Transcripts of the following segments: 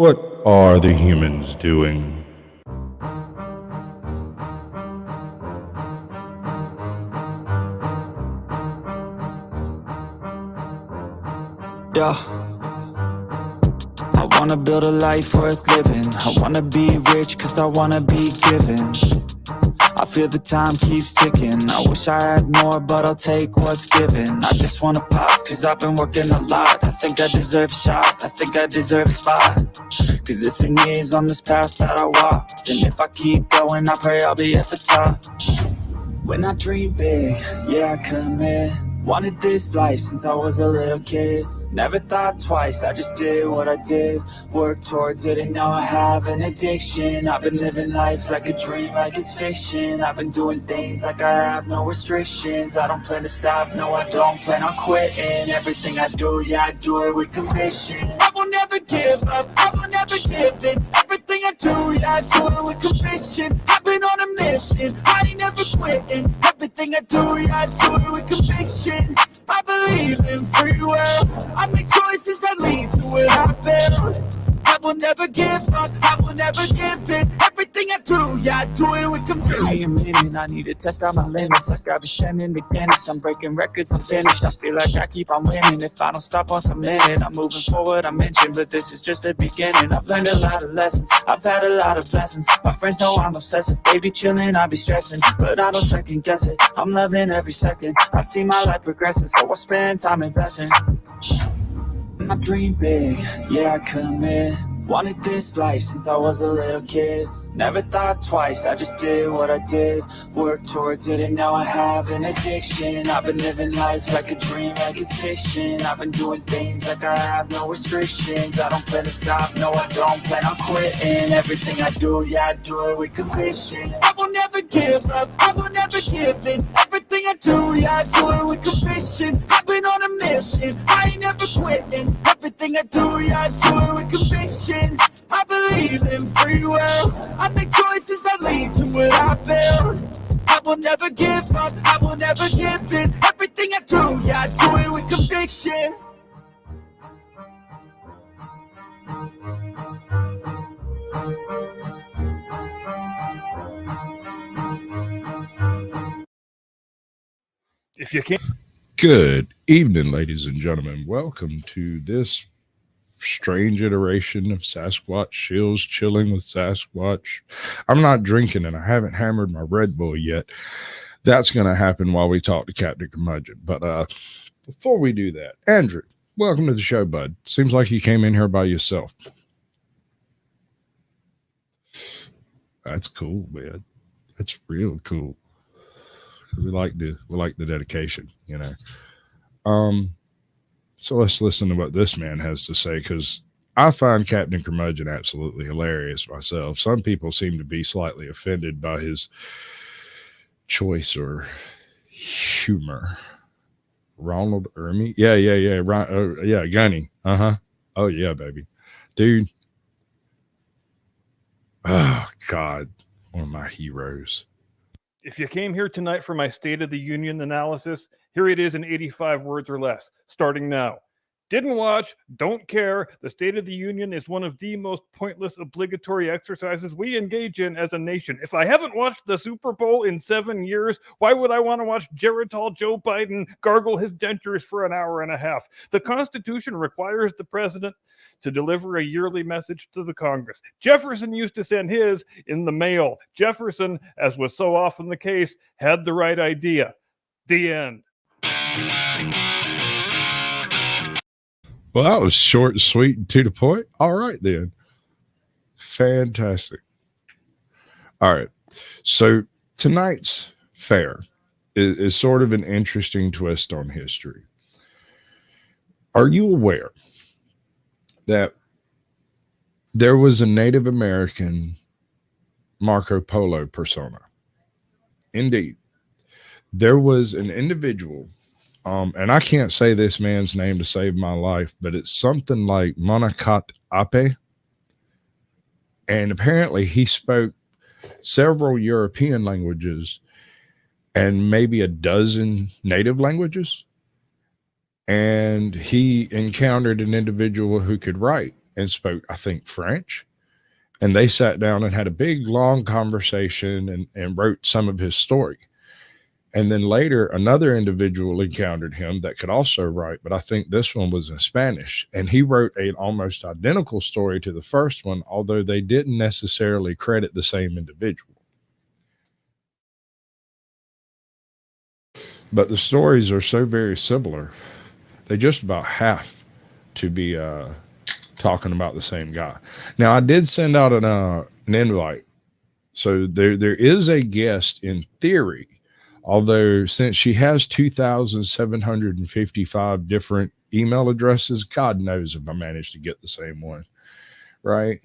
What are the humans doing? Yeah. I wanna build a life worth living. I wanna be rich cause I wanna be given. I feel the time keeps ticking. I wish I had more, but I'll take what's given. I just wanna pop cause I've been working a lot. I think I deserve a shot, I think I deserve a spot. Cause it's been years on this path that I walked, and if I keep going, I pray I'll be at the top. When I dream big, yeah, I commit. Wanted this life since I was a little kid. Never thought twice, I just did what I did. Worked towards it and now I have an addiction. I've been living life like a dream, like it's fiction. I've been doing things like I have no restrictions. I don't plan to stop, no I don't plan on quitting. Everything I do, yeah, I do it with conviction. I will never give up, I will never give in. Everything I do, yeah, I do it with conviction. I've been on a mission, I ain't never quitting. Everything I do, yeah, I do it with conviction. I believe in free will. I make choices that lead to what I build. I will never give up, I will never give in. Everything I do, yeah, I do it with conviction. Give me a minute, I need to test out my limits. Like I've been shining the Guinness, I'm breaking records, I'm finished. I feel like I keep on winning. If I don't stop once a minute, I'm moving forward, I mentioned. But this is just the beginning. I've learned a lot of lessons, I've had a lot of blessings. My friends know I'm obsessive, they be chilling, I be stressing. But I don't second guess it, I'm loving every second. I see my life progressing, so I spend time investing. I dream big, yeah, I commit. Wanted this life since I was a little kid. Never thought twice, I just did what I did. Worked towards it and now I have an addiction. I've been living life like a dream, like it's fiction. I've been doing things like I have no restrictions. I don't plan to stop, no I don't plan on quitting. Everything I do, yeah, I do it with conviction. I will never give up, I will never give in. Everything I do, yeah, I do it with conviction. I've been on a mission, I ain't never quitting. Everything I do, yeah, I do it with conviction. I believe in free will. I make choices that lead to what I build. I will never give up, I will never give in. Everything I do, yeah, I do it with conviction. If you can't, Good evening, ladies and gentlemen. Welcome to this strange iteration of Sasquatch Chills, chilling with Sasquatch. I'm not drinking and I haven't hammered my Red Bull yet. That's going to happen while we talk to Captain Curmudgeon. But before we do that, Andrew, welcome to the show, bud. Seems like you came in here by yourself. That's cool, man. That's real cool. We like the dedication, you know. So let's listen to what this man has to say, because I find Captain Curmudgeon absolutely hilarious myself. Some people seem to be slightly offended by his choice or humor. Ronald Ermy? Yeah. Yeah, Gunny. Uh-huh. Oh, yeah, baby. Dude. Oh, God. One of my heroes. if you came here tonight for my State of the Union analysis, here it is in 85 words or less, starting now. Didn't watch, don't care. The State of the Union is one of the most pointless obligatory exercises we engage in as a nation. If I haven't watched the Super Bowl in 7 years, why would I want to watch Geritol Joe Biden gargle his dentures for an hour and a half? The Constitution requires the president to deliver a yearly message to the Congress. Jefferson used to send his in the mail. Jefferson, as was so often the case, had the right idea. The end. Well, that was short and sweet and to the point. All right, then. Fantastic. All right. So tonight's fair is sort of an interesting twist on history. Are you aware that there was a Native American Marco Polo persona? Indeed. There was an individual, and I can't say this man's name to save my life, but it's something like Moncacht Apé. And apparently he spoke several European languages and maybe a dozen native languages. And he encountered an individual who could write. and spoke, I think, French. And they sat down and had a big, long conversation and wrote some of his story. And then later, another individual encountered him that could also write, but I think this one was in Spanish. And he wrote an almost identical story to the first one, although they didn't necessarily credit the same individual. But the stories are so very similar, they just about have to be talking about the same guy. Now, I did send out an invite. So there is a guest in theory, although since she has 2,755 different email addresses, God knows if I managed to get the same one, right?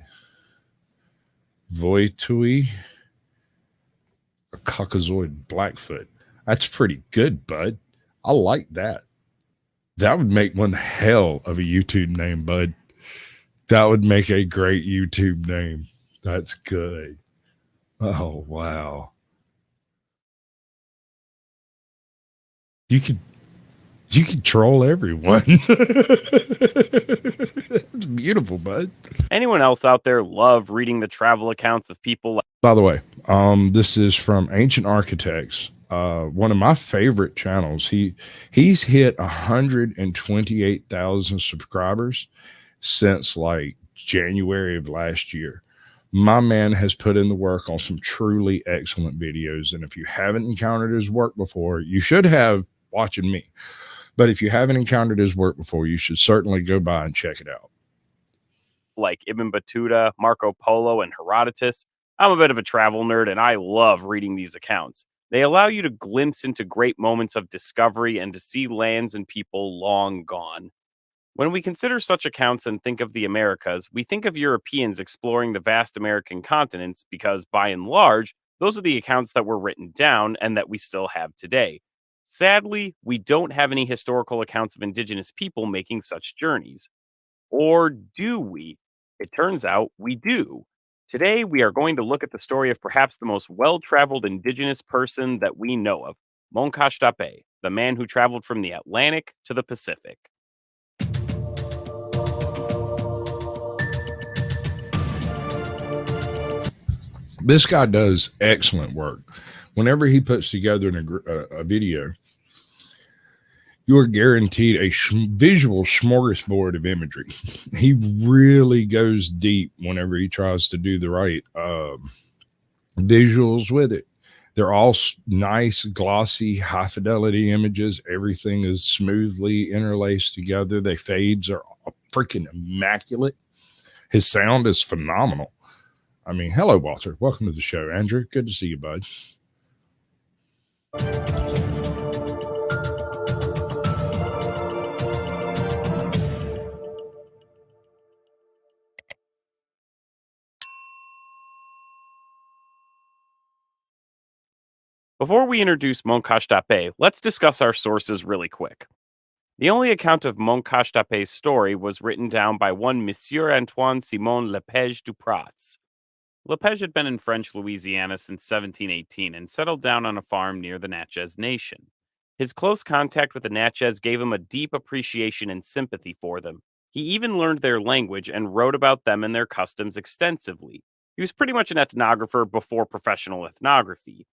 Voitui, a Caucasoid Blackfoot. That's pretty good, bud. I like that. That would make one hell of a YouTube name, bud. That would make a great YouTube name. That's good. Oh, wow. You could troll everyone. It's beautiful, bud. Anyone else out there love reading the travel accounts of people like... By the way, this is from Ancient Architects. One of my favorite channels. He's hit 128,000 subscribers since like January of last year. My man has put in the work on some truly excellent videos. And if you haven't encountered his work before, you should have, watching me. But if you haven't encountered his work before, you should certainly go by and check it out. Like Ibn Battuta, Marco Polo, and Herodotus. I'm a bit of a travel nerd, and I love reading these accounts. They allow you to glimpse into great moments of discovery and to see lands and people long gone. When we consider such accounts and think of the Americas, we think of Europeans exploring the vast American continents because, by and large, those are the accounts that were written down and that we still have today. Sadly, we don't have any historical accounts of indigenous people making such journeys. Or do we? It turns out we do. Today, we are going to look at the story of perhaps the most well-traveled indigenous person that we know of, Moncacht Apé, the man who traveled from the Atlantic to the Pacific. This guy does excellent work. Whenever he puts together a video, you are guaranteed a visual smorgasbord of imagery. He really goes deep whenever he tries to do the right visuals with it. They're all nice, glossy, high fidelity images. Everything is smoothly interlaced together. The fades are freaking immaculate. His sound is phenomenal. I mean, hello, Walter. Welcome to the show, Andrew. Good to see you, bud. Before we introduce Moncacht Apé, let's discuss our sources really quick. The only account of Moncacht Apé's story was written down by one Monsieur Antoine Simon Lepage du Prats. Lepage had been in French Louisiana since 1718 and settled down on a farm near the Natchez Nation. His close contact with the Natchez gave him a deep appreciation and sympathy for them. He even learned their language and wrote about them and their customs extensively. He was pretty much an ethnographer before professional ethnography.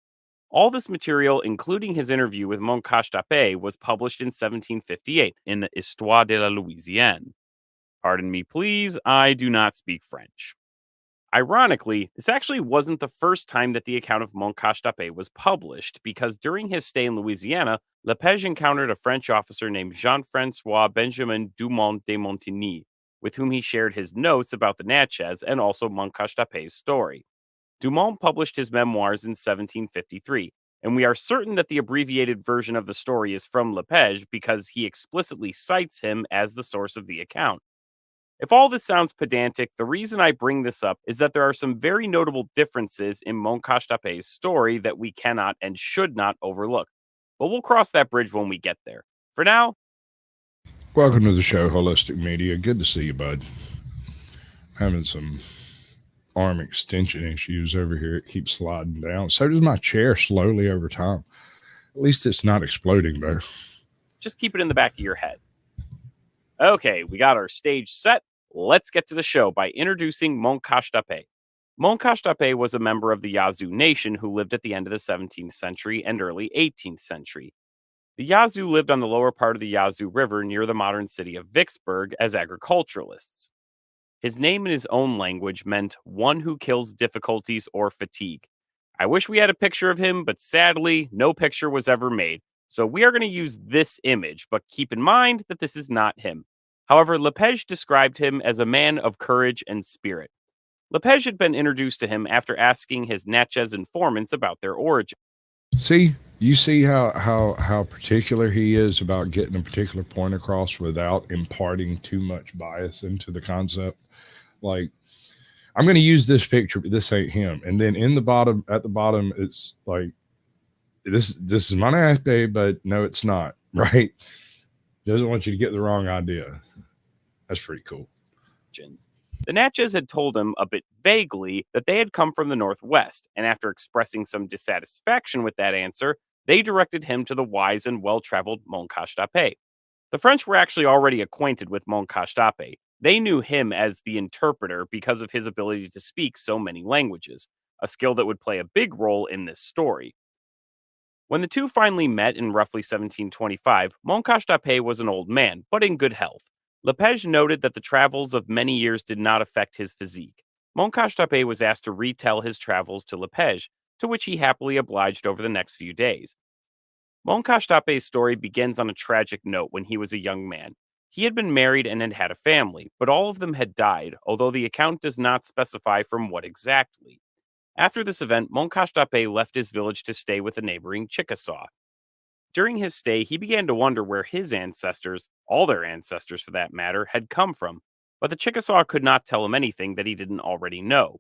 All this material, including his interview with Moncacht Apé, was published in 1758 in the Histoire de la Louisiane. Pardon me, please, I do not speak French. Ironically, this actually wasn't the first time that the account of Moncacht Apé was published, because during his stay in Louisiana, Lepage encountered a French officer named Jean-François Benjamin Dumont de Montigny, with whom he shared his notes about the Natchez and also Moncacht Apé's story. Dumont published his memoirs in 1753, and we are certain that the abbreviated version of the story is from Lepage because he explicitly cites him as the source of the account. If all this sounds pedantic, the reason I bring this up is that there are some very notable differences in Moncacht Apé's story that we cannot and should not overlook. But we'll cross that bridge when we get there. For now, welcome to the show, Holistic Media. Good to see you, bud. Having some arm extension issues over here. It keeps sliding down. So does my chair slowly over time. At least it's not exploding, though. just keep it in the back of your head. Okay, we got our stage set. let's get to the show by introducing Moncacht Apé. Moncacht Apé was a member of the Yazoo Nation who lived at the end of the 17th century and early 18th century. The Yazoo lived on the lower part of the Yazoo River near the modern city of Vicksburg as agriculturalists. His name in his own language meant one who kills difficulties or fatigue. I wish we had a picture of him, but sadly, no picture was ever made. So we are going to use this image, but keep in mind that this is not him. However, Lepage described him as a man of courage and spirit. Lepage had been introduced to him after asking his Natchez informants about their origin. See, you see how particular he is about getting a particular point across without imparting too much bias into the concept. Like, I'm going to use this picture, but this ain't him. And then at the bottom, it's like, this is Moncacht Apé, but no, it's not. Right? Doesn't want you to get the wrong idea. That's pretty cool. The Natchez had told him a bit vaguely that they had come from the Northwest, and after expressing some dissatisfaction with that answer, they directed him to the wise and well-traveled Moncacht Apé. The French were actually already acquainted with Moncacht Apé. They knew him as the interpreter because of his ability to speak so many languages, a skill that would play a big role in this story. When the two finally met in roughly 1725, Moncacht Apé was an old man, but in good health. Lepage noted that the travels of many years did not affect his physique. Moncacht Apé was asked to retell his travels to Lepage, to which he happily obliged over the next few days. Moncacht Apé's story begins on a tragic note when he was a young man. He had been married and had had a family, but all of them had died, although the account does not specify from what exactly. After this event, Moncacht Apé left his village to stay with a neighboring Chickasaw. During his stay, he began to wonder where his ancestors, all their ancestors for that matter, had come from, but the Chickasaw could not tell him anything that he didn't already know.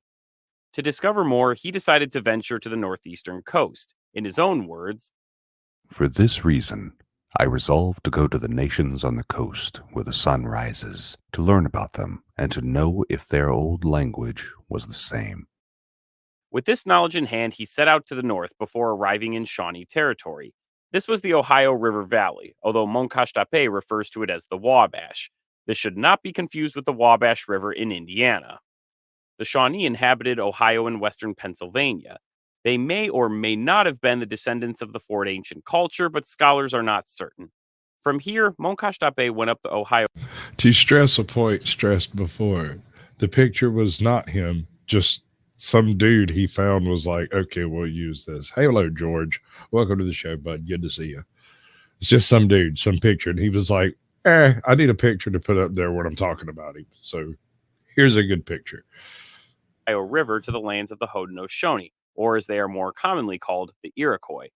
To discover more, he decided to venture to the northeastern coast. In his own words, "For this reason, I resolved to go to the nations on the coast where the sun rises, to learn about them and to know if their old language was the same." With this knowledge in hand, he set out to the north before arriving in Shawnee territory. This was the Ohio River Valley, although Moncacht Apé refers to it as the Wabash. This should not be confused with the Wabash River in Indiana. The Shawnee inhabited Ohio and western Pennsylvania. They may or may not have been the descendants of the Ford ancient culture, but scholars are not certain. From here, Moncacht Apé went up the Ohio. To stress a point stressed before, the picture was not him, just some dude he found was like, okay, we'll use this. Hey, hello, George. Welcome to the show, bud. Good to see you. It's just some dude, some picture. And he was like, I need a picture to put up there when I'm talking about him. So here's a good picture. Ohio River to the lands of the Haudenosaunee, or as they are more commonly called, the Iroquois.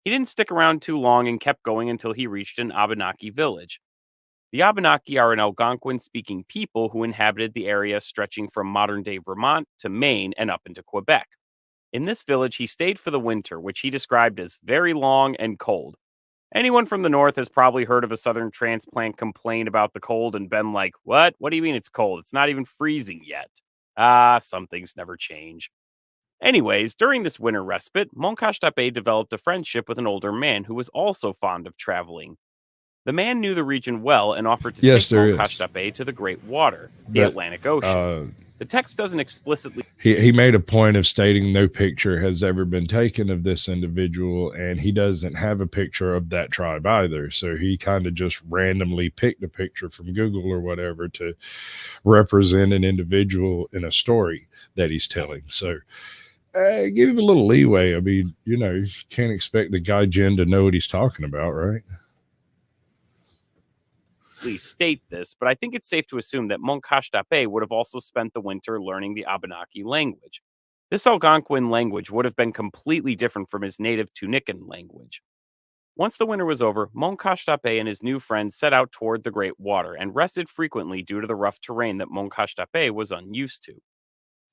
He didn't stick around too long and kept going until he reached an Abenaki village. The Abenaki are an Algonquin-speaking people who inhabited the area stretching from modern-day Vermont to Maine and up into Quebec. In this village, he stayed for the winter, which he described as very long and cold. Anyone from the north has probably heard of a southern transplant complain about the cold and been like, what? What do you mean it's cold? It's not even freezing yet. Some things never change. Anyways, during this winter respite, Moncacht Apé developed a friendship with an older man who was also fond of traveling. The man knew the region well and offered to take Moncacht Apé to the Great Water, the Atlantic Ocean. The text doesn't explicitly... He made a point of stating no picture has ever been taken of this individual, and he doesn't have a picture of that tribe either. So he kind of just randomly picked a picture from Google or whatever to represent an individual in a story that he's telling. So give him a little leeway. I mean, you can't expect the guy Jen to know what he's talking about, right? State this, but I think it's safe to assume that Moncacht Apé would have also spent the winter learning the Abenaki language. This Algonquin language would have been completely different from his native Tunican language. Once the winter was over, Moncacht Apé and his new friends set out toward the Great Water and rested frequently due to the rough terrain that Moncacht Apé was unused to.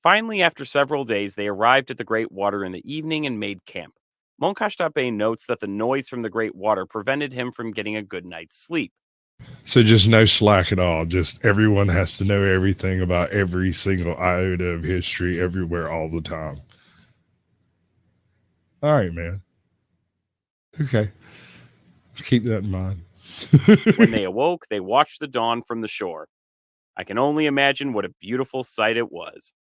Finally, after several days, they arrived at the Great Water in the evening and made camp. Moncacht Apé notes that the noise from the Great Water prevented him from getting a good night's sleep. So just no slack at all. Just everyone has to know everything about every single iota of history everywhere all the time. All right, man. Okay. Keep that in mind. When they awoke, they watched the dawn from the shore. I can only imagine what a beautiful sight it was.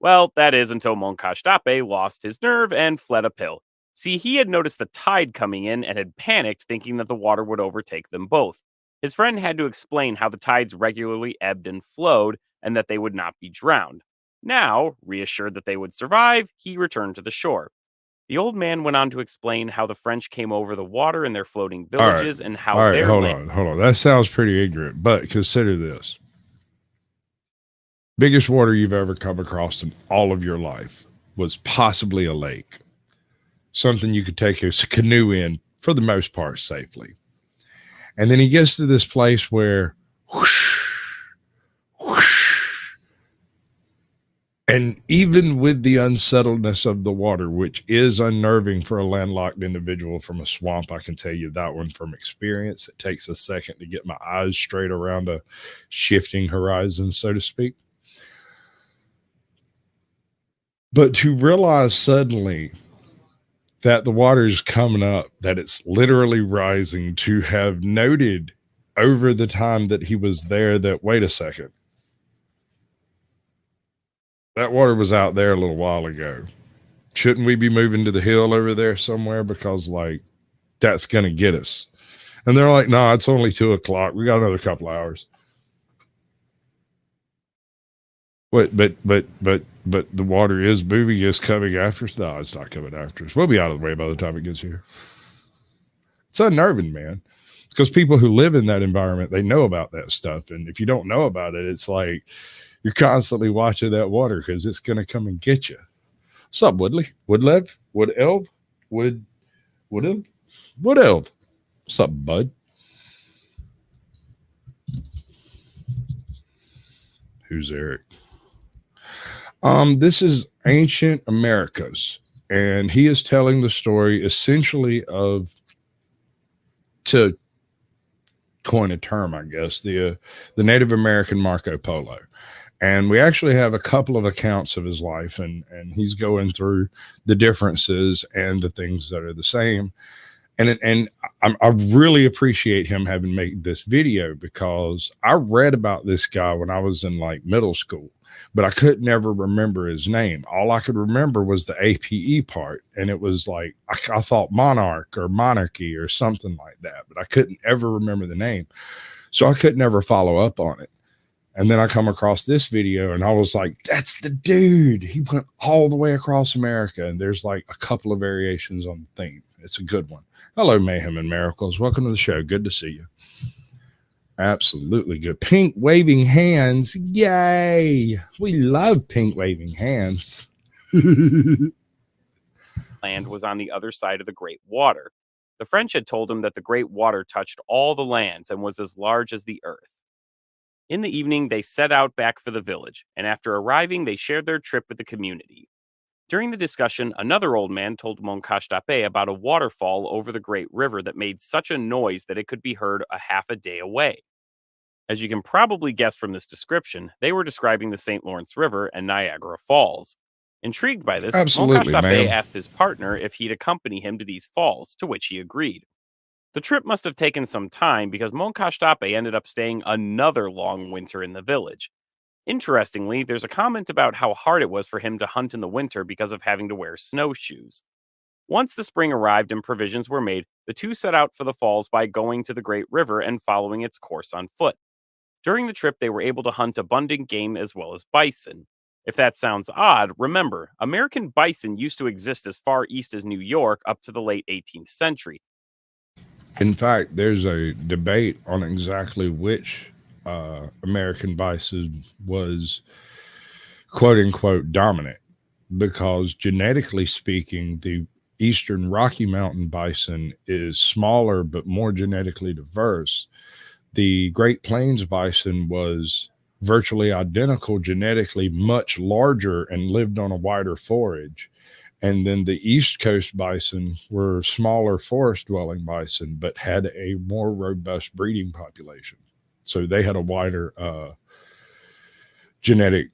Well, that is until Moncacht Apé lost his nerve and fled uphill. See, he had noticed the tide coming in and had panicked, thinking that the water would overtake them both. His friend had to explain how the tides regularly ebbed and flowed and that they would not be drowned. Now, reassured that they would survive, he returned to the shore. The old man went on to explain how the French came over the water in their floating All right. villages and how All right, their hold land. on. That sounds pretty ignorant, but consider this. Biggest water you've ever come across in all of your life was possibly a lake. Something you could take a canoe in, for the most part, safely. And then he gets to this place where whoosh, whoosh, and even with the unsettledness of the water, which is unnerving for a landlocked individual from a swamp, I can tell you that one from experience. It takes a second to get my eyes straight around a shifting horizon, so to speak. But to realize suddenly that the water is coming up, that it's literally rising, to have noted over the time that he was there that, wait a second, that water was out there a little while ago. Shouldn't we be moving to the hill over there somewhere? Because, like, that's going to get us. And they're like, no, it's only 2:00. We got another couple hours. But the water is moving, is coming after us. No, it's not coming after us. We'll be out of the way by the time it gets here. It's unnerving, man. Because people who live in that environment, they know about that stuff. And if you don't know about it, it's like you're constantly watching that water because it's going to come and get you. What's up, Woodley? Woodlev? Woodelv? Woodelv? Woodelv? What's up, bud? Who's Eric? This is Ancient Americas, and he is telling the story essentially of, to coin a term, I guess, the Native American Marco Polo. And we actually have a couple of accounts of his life, and he's going through the differences and the things that are the same. And I really appreciate him having made this video, because I read about this guy when I was in like middle school, but I could never remember his name. All I could remember was the APE part. And it was like, I thought monarch or monarchy or something like that, but I couldn't ever remember the name. So I could never follow up on it. And then I come across this video and I was like, that's the dude. He went all the way across America. And there's like a couple of variations on the theme. It's a good one. Hello, Mayhem and Miracles. Welcome to the show. Good to see you. Absolutely good. Pink waving hands. Yay. We love pink waving hands. Land was on the other side of the Great Water. The French had told him that the Great Water touched all the lands and was as large as the earth. In the evening, they set out back for the village, and after arriving, they shared their trip with the community. During the discussion, another old man told Moncacht Apé about a waterfall over the Great River that made such a noise that it could be heard a half a day away. As you can probably guess from this description, they were describing the St. Lawrence River and Niagara Falls. Intrigued by this, Absolutely, Moncacht Apé ma'am. asked his partner if he'd accompany him to these falls, to which he agreed. The trip must have taken some time because Moncacht Apé ended up staying another long winter in the village. Interestingly, there's a comment about how hard it was for him to hunt in the winter because of having to wear snowshoes. Once the spring arrived and provisions were made, the two set out for the falls by going to the Great River and following its course on foot. During the trip, they were able to hunt abundant game as well as bison. If that sounds odd, remember, American bison used to exist as far east as New York up to the late 18th century. In fact, there's a debate on exactly which American bison was quote unquote dominant, because genetically speaking, the eastern Rocky Mountain bison is smaller but more genetically diverse. The Great Plains bison was virtually identical genetically, much larger, and lived on a wider forage. And then the East Coast bison were smaller forest dwelling bison, but had a more robust breeding population. So they had a wider genetic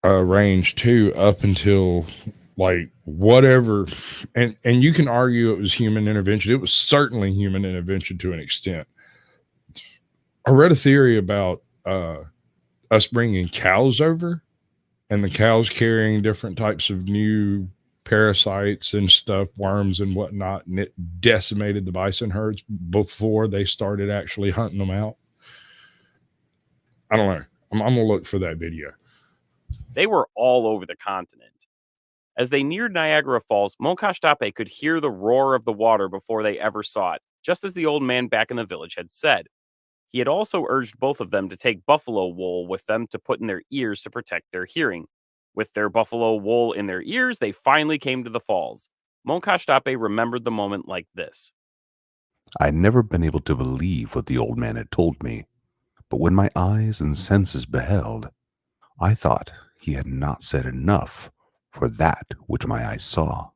range too, up until like whatever. And you can argue it was human intervention. It was certainly human intervention to an extent. I read a theory about us bringing cows over, and the cows carrying different types of new parasites and stuff, worms and whatnot, and it decimated the bison herds before they started actually hunting them out. I don't know. I'm gonna look for that video. They were all over the continent. As they neared Niagara Falls, Moncacht Apé could hear the roar of the water before they ever saw it, just as the old man back in the village had said. He had also urged both of them to take buffalo wool with them to put in their ears to protect their hearing. With their buffalo wool in their ears, they finally came to the falls. Moncacht Apé remembered the moment like this. I had never been able to believe what the old man had told me, but when my eyes and senses beheld, I thought he had not said enough for that which my eyes saw.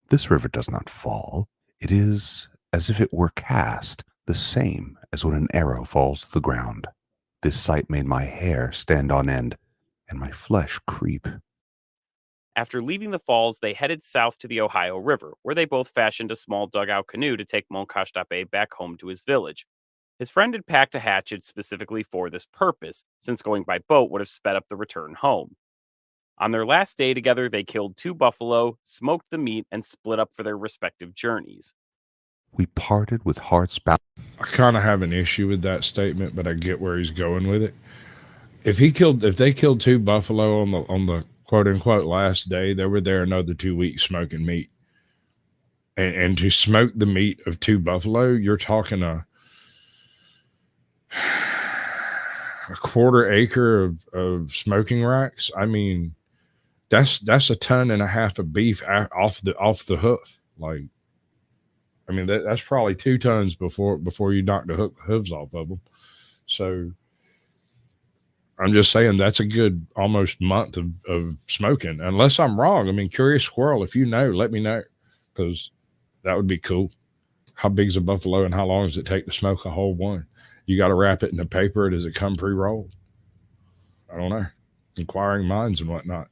This river does not fall. It is as if it were cast, the same as when an arrow falls to the ground. This sight made my hair stand on end and my flesh creep. After leaving the falls, they headed south to the Ohio River, where they both fashioned a small dugout canoe to take Moncacht Apé back home to his village. His friend had packed a hatchet specifically for this purpose, since going by boat would have sped up the return home. On their last day together, they killed 2 buffalo, smoked the meat, and split up for their respective journeys. We parted with hearts bound. I kind of have an issue with that statement, but I get where he's going with it. If they killed 2 buffalo on the quote unquote last day, they were there another 2 weeks smoking meat. And to smoke the meat of 2 buffalo, you're talking a quarter acre of smoking racks. I mean, that's 1.5 tons of beef off the hoof. Like, I mean, that's probably 2 tons before you knock the hooves off of them. So I'm just saying that's a good almost month of smoking, unless I'm wrong. I mean, Curious Squirrel, if you know, let me know, because that would be cool. How big's a buffalo and how long does it take to smoke a whole one? You got to wrap it in a paper. Does it come pre-rolled? I don't know. Inquiring minds and whatnot.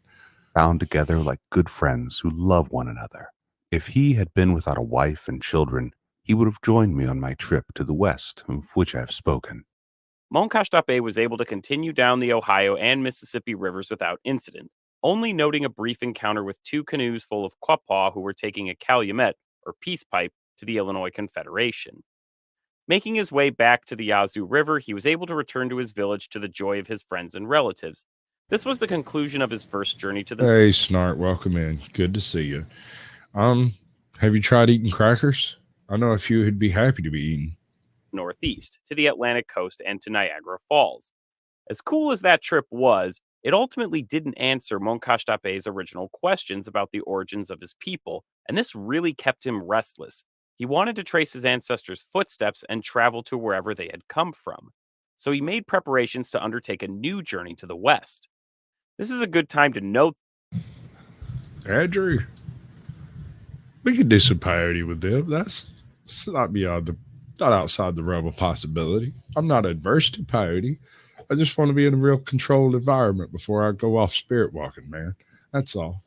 Bound together like good friends who love one another. If he had been without a wife and children, he would have joined me on my trip to the west, of which I have spoken. Moncacht Apé was able to continue down the Ohio and Mississippi rivers without incident, only noting a brief encounter with 2 canoes full of Quapaw who were taking a calumet, or peace pipe, to the Illinois Confederation. Making his way back to the Yazoo River, he was able to return to his village to the joy of his friends and relatives. This was the conclusion of his first journey to the... Hey, Snart, welcome in. Good to see you. Have you tried eating crackers? I know a few who'd be happy to be eaten. Northeast, to the Atlantic coast, and to Niagara Falls. As cool as that trip was, it ultimately didn't answer Moncacht Apé's original questions about the origins of his people, and this really kept him restless. He wanted to trace his ancestors' footsteps and travel to wherever they had come from. So he made preparations to undertake a new journey to the west. This is a good time to note... Andrew, we could do some peyote with them. That's not outside the realm of possibility. I'm not adverse to peyote. I just want to be in a real controlled environment before I go off spirit walking, man. That's all.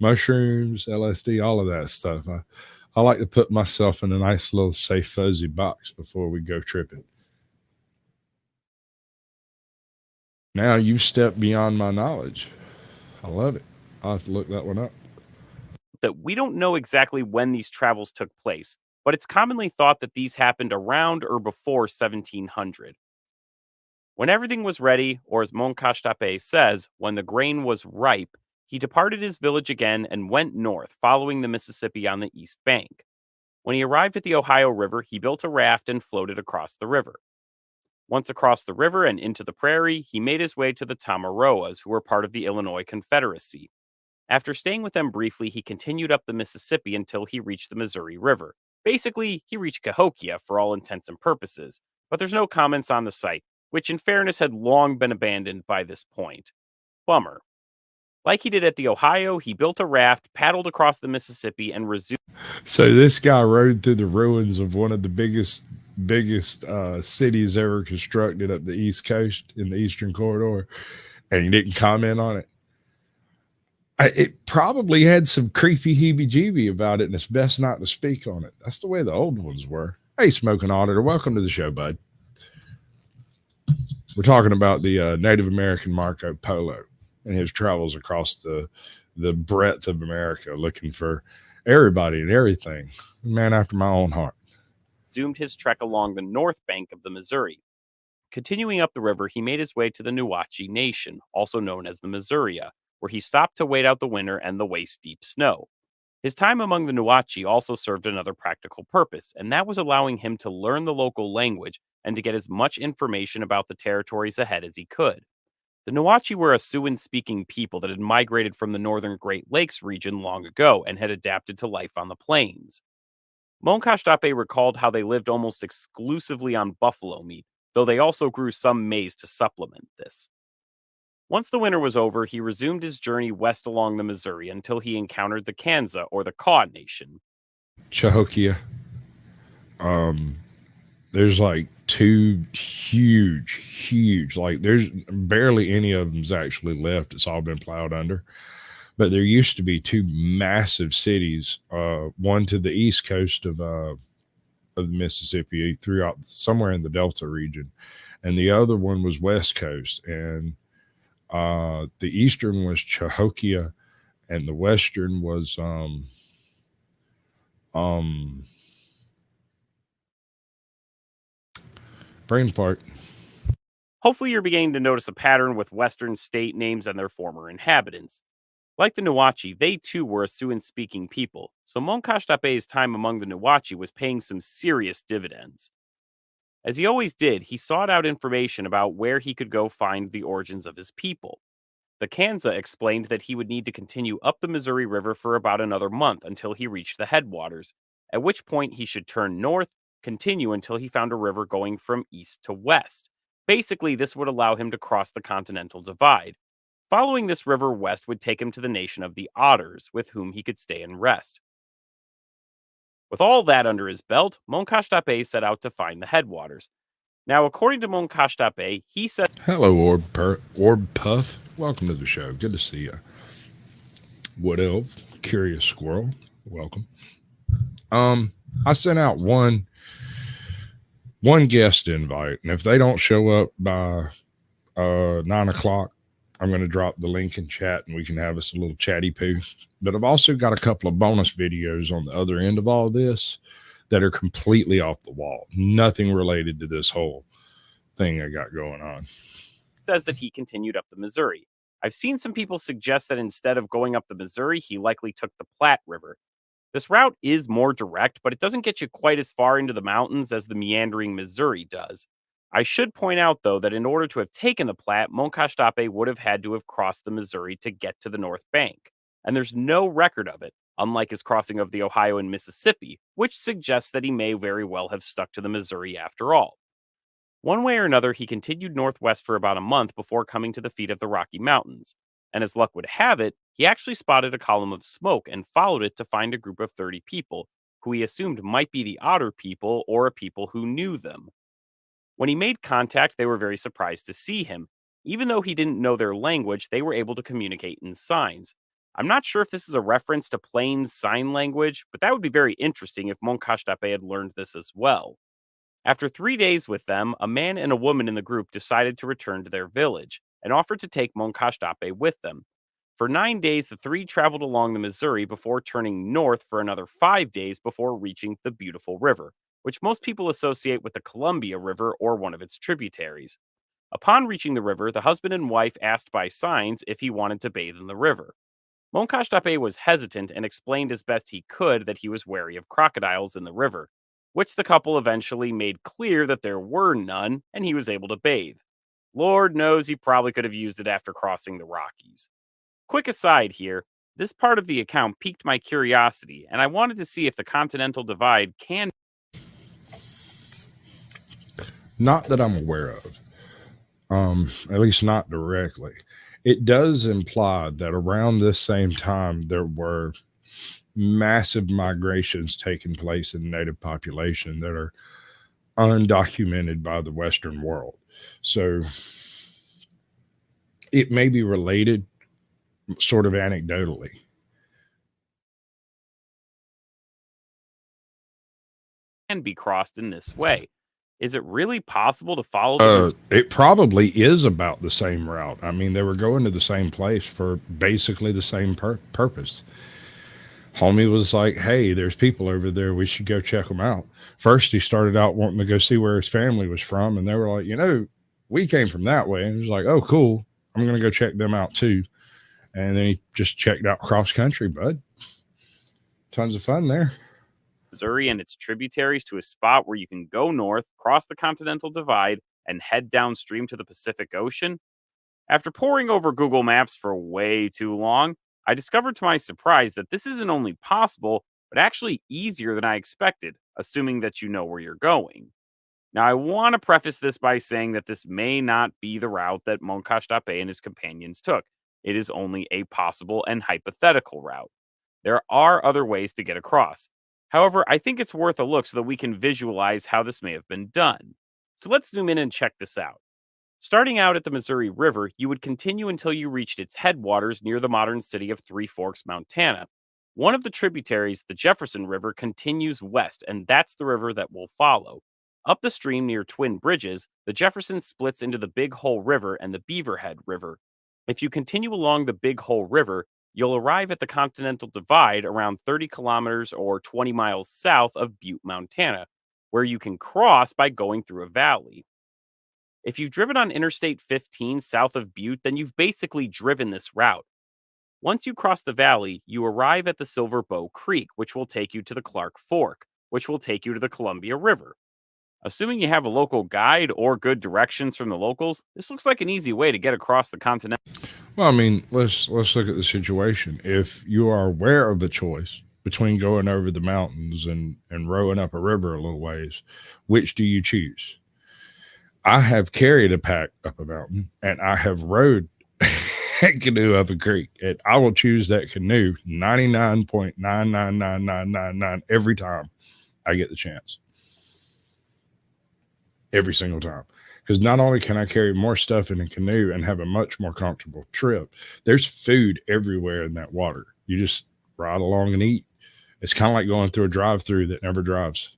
Mushrooms, LSD, all of that stuff. I like to put myself in a nice little safe fuzzy box before we go tripping. Now you've stepped beyond my knowledge. I love it. I'll have to look that one up. That we don't know exactly when these travels took place, but it's commonly thought that these happened around or before 1700. When everything was ready, or as Moncacht Apé says, when the grain was ripe, he departed his village again and went north, following the Mississippi on the east bank. When he arrived at the Ohio River, he built a raft and floated across the river. Once across the river and into the prairie, he made his way to the Tamaroas, who were part of the Illinois Confederacy. After staying with them briefly, he continued up the Mississippi until he reached the Missouri River. Basically, he reached Cahokia for all intents and purposes, but there's no comments on the site, which in fairness had long been abandoned by this point. Bummer. Like he did at the Ohio, he built a raft, paddled across the Mississippi, and resumed... So this guy rode through the ruins of one of the biggest cities ever constructed up the East Coast in the Eastern Corridor, and he didn't comment on it. It probably had some creepy heebie-jeebie about it, and it's best not to speak on it. That's the way the old ones were. Hey, Smoking Auditor, welcome to the show, bud. We're talking about the Native American Marco Polo and his travels across the breadth of America, looking for everybody and everything. Man after my own heart. Resumed his trek along the north bank of the Missouri. Continuing up the river, he made his way to the Nuwachi Nation, also known as the Missouria, where he stopped to wait out the winter and the waist-deep snow. His time among the Nuwachi also served another practical purpose, and that was allowing him to learn the local language and to get as much information about the territories ahead as he could. The Nuwachi were a Siouan-speaking people that had migrated from the northern Great Lakes region long ago and had adapted to life on the plains. Moncacht Apé recalled how they lived almost exclusively on buffalo meat, though they also grew some maize to supplement this. Once the winter was over, he resumed his journey west along the Missouri until he encountered the Kansa or the Kaw Nation. Cahokia. There's like two huge, like there's barely any of them's actually left. It's all been plowed under. But there used to be two massive cities, one to the east coast of the Mississippi, throughout somewhere in the Delta region, and the other one was west coast. And the eastern was Cahokia, and the western was brain fart. Hopefully, you're beginning to notice a pattern with Western state names and their former inhabitants. Like the Nuwachi, they too were a Siouan-speaking people, so Moncacht Apé's time among the Nuwachi was paying some serious dividends. As he always did, he sought out information about where he could go find the origins of his people. The Kansa explained that he would need to continue up the Missouri River for about another month until he reached the headwaters, at which point he should turn north, continue until he found a river going from east to west. Basically, this would allow him to cross the Continental Divide. Following this river west would take him to the nation of the Otters, with whom he could stay and rest. With all that under his belt, Moncacht Apé set out to find the headwaters. Now, according to Moncacht Apé, he said, Hello, Orb Puff. Welcome to the show. Good to see you. Wood Elf, Curious Squirrel. Welcome. I sent out one guest invite, and if they don't show up by 9 o'clock, I'm going to drop the link in chat and we can have us a little chatty poo. But I've also got a couple of bonus videos on the other end of all this that are completely off the wall. Nothing related to this whole thing I got going on. says that he continued up the Missouri. I've seen some people suggest that instead of going up the Missouri, he likely took the Platte River. This route is more direct, but it doesn't get you quite as far into the mountains as the meandering Missouri does. I should point out, though, that in order to have taken the Platte, Moncacht Apé would have had to have crossed the Missouri to get to the North Bank. And there's no record of it, unlike his crossing of the Ohio and Mississippi, which suggests that he may very well have stuck to the Missouri after all. One way or another, he continued northwest for about a month before coming to the feet of the Rocky Mountains. And as luck would have it, he actually spotted a column of smoke and followed it to find a group of 30 people, who he assumed might be the Otter people or a people who knew them. When he made contact, they were very surprised to see him. Even though he didn't know their language, they were able to communicate in signs. I'm not sure if this is a reference to Plains Sign Language, but that would be very interesting if Moncacht Apé had learned this as well. After 3 days with them, a man and a woman in the group decided to return to their village and offered to take Moncacht Apé with them. For 9 days, the three traveled along the Missouri before turning north for another 5 days before reaching the beautiful river, which most people associate with the Columbia River or one of its tributaries. Upon reaching the river, the husband and wife asked by signs if he wanted to bathe in the river. Moncacht Apé was hesitant and explained as best he could that he was wary of crocodiles in the river, which the couple eventually made clear that there were none and he was able to bathe. Lord knows he probably could have used it after crossing the Rockies. Quick aside here, this part of the account piqued my curiosity, and I wanted to see if the Continental Divide can... Not that I'm aware of, at least not directly. It does imply that around this same time there were massive migrations taking place in the native population that are undocumented by the Western world. So it may be related sort of anecdotally. can be crossed in this way. Is it really possible to follow the It probably is about the same route. I mean, they were going to the same place for basically the same purpose. Homie was like, "Hey, there's people over there. We should go check them out." First, he started out wanting to go see where his family was from, and they were like, we came from that way. And he was like, "Oh, cool. I'm going to go check them out too." And then he just checked out cross country, bud. Tons of fun there. Missouri and its tributaries to a spot where you can go north, cross the Continental Divide, and head downstream to the Pacific Ocean? After poring over Google Maps for way too long, I discovered to my surprise that this isn't only possible, but actually easier than I expected, assuming that you know where you're going. Now, I want to preface this by saying that this may not be the route that Moncacht Apé and his companions took. It is only a possible and hypothetical route. There are other ways to get across. However, I think it's worth a look so that we can visualize how this may have been done. So let's zoom in and check this out. Starting out at the Missouri River, you would continue until you reached its headwaters near the modern city of Three Forks, Montana. One of the tributaries, the Jefferson River, continues west, and that's the river that will follow. Up the stream near Twin Bridges, the Jefferson splits into the Big Hole River and the Beaverhead River. If you continue along the Big Hole River, you'll arrive at the Continental Divide around 30 kilometers or 20 miles south of Butte, Montana, where you can cross by going through a valley. If you've driven on Interstate 15 south of Butte, then you've basically driven this route. Once you cross the valley, you arrive at the Silver Bow Creek, which will take you to the Clark Fork, which will take you to the Columbia River. Assuming you have a local guide or good directions from the locals, this looks like an easy way to get across the continent. Well, I mean, let's look at the situation. If you are aware of the choice between going over the mountains and rowing up a river a little ways, which do you choose? I have carried a pack up a mountain, and I have rowed a canoe up a creek, and I will choose that canoe 99.99999 every time I get the chance. Every single time. Because not only can I carry more stuff in a canoe and have a much more comfortable trip, there's food everywhere in that water. You just ride along and eat. It's kind of like going through a drive-through that never drives.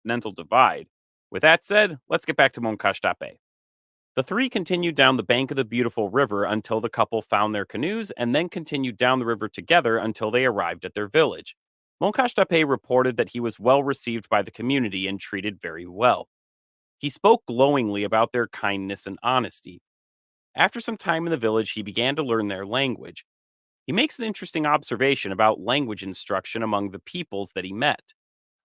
Continental Divide. With that said, let's get back to Moncacht Apé. The three continued down the bank of the beautiful river until the couple found their canoes and then continued down the river together until they arrived at their village. Moncacht Apé reported that he was well received by the community and treated very well. He spoke glowingly about their kindness and honesty. After some time in the village, he began to learn their language. He makes an interesting observation about language instruction among the peoples that he met.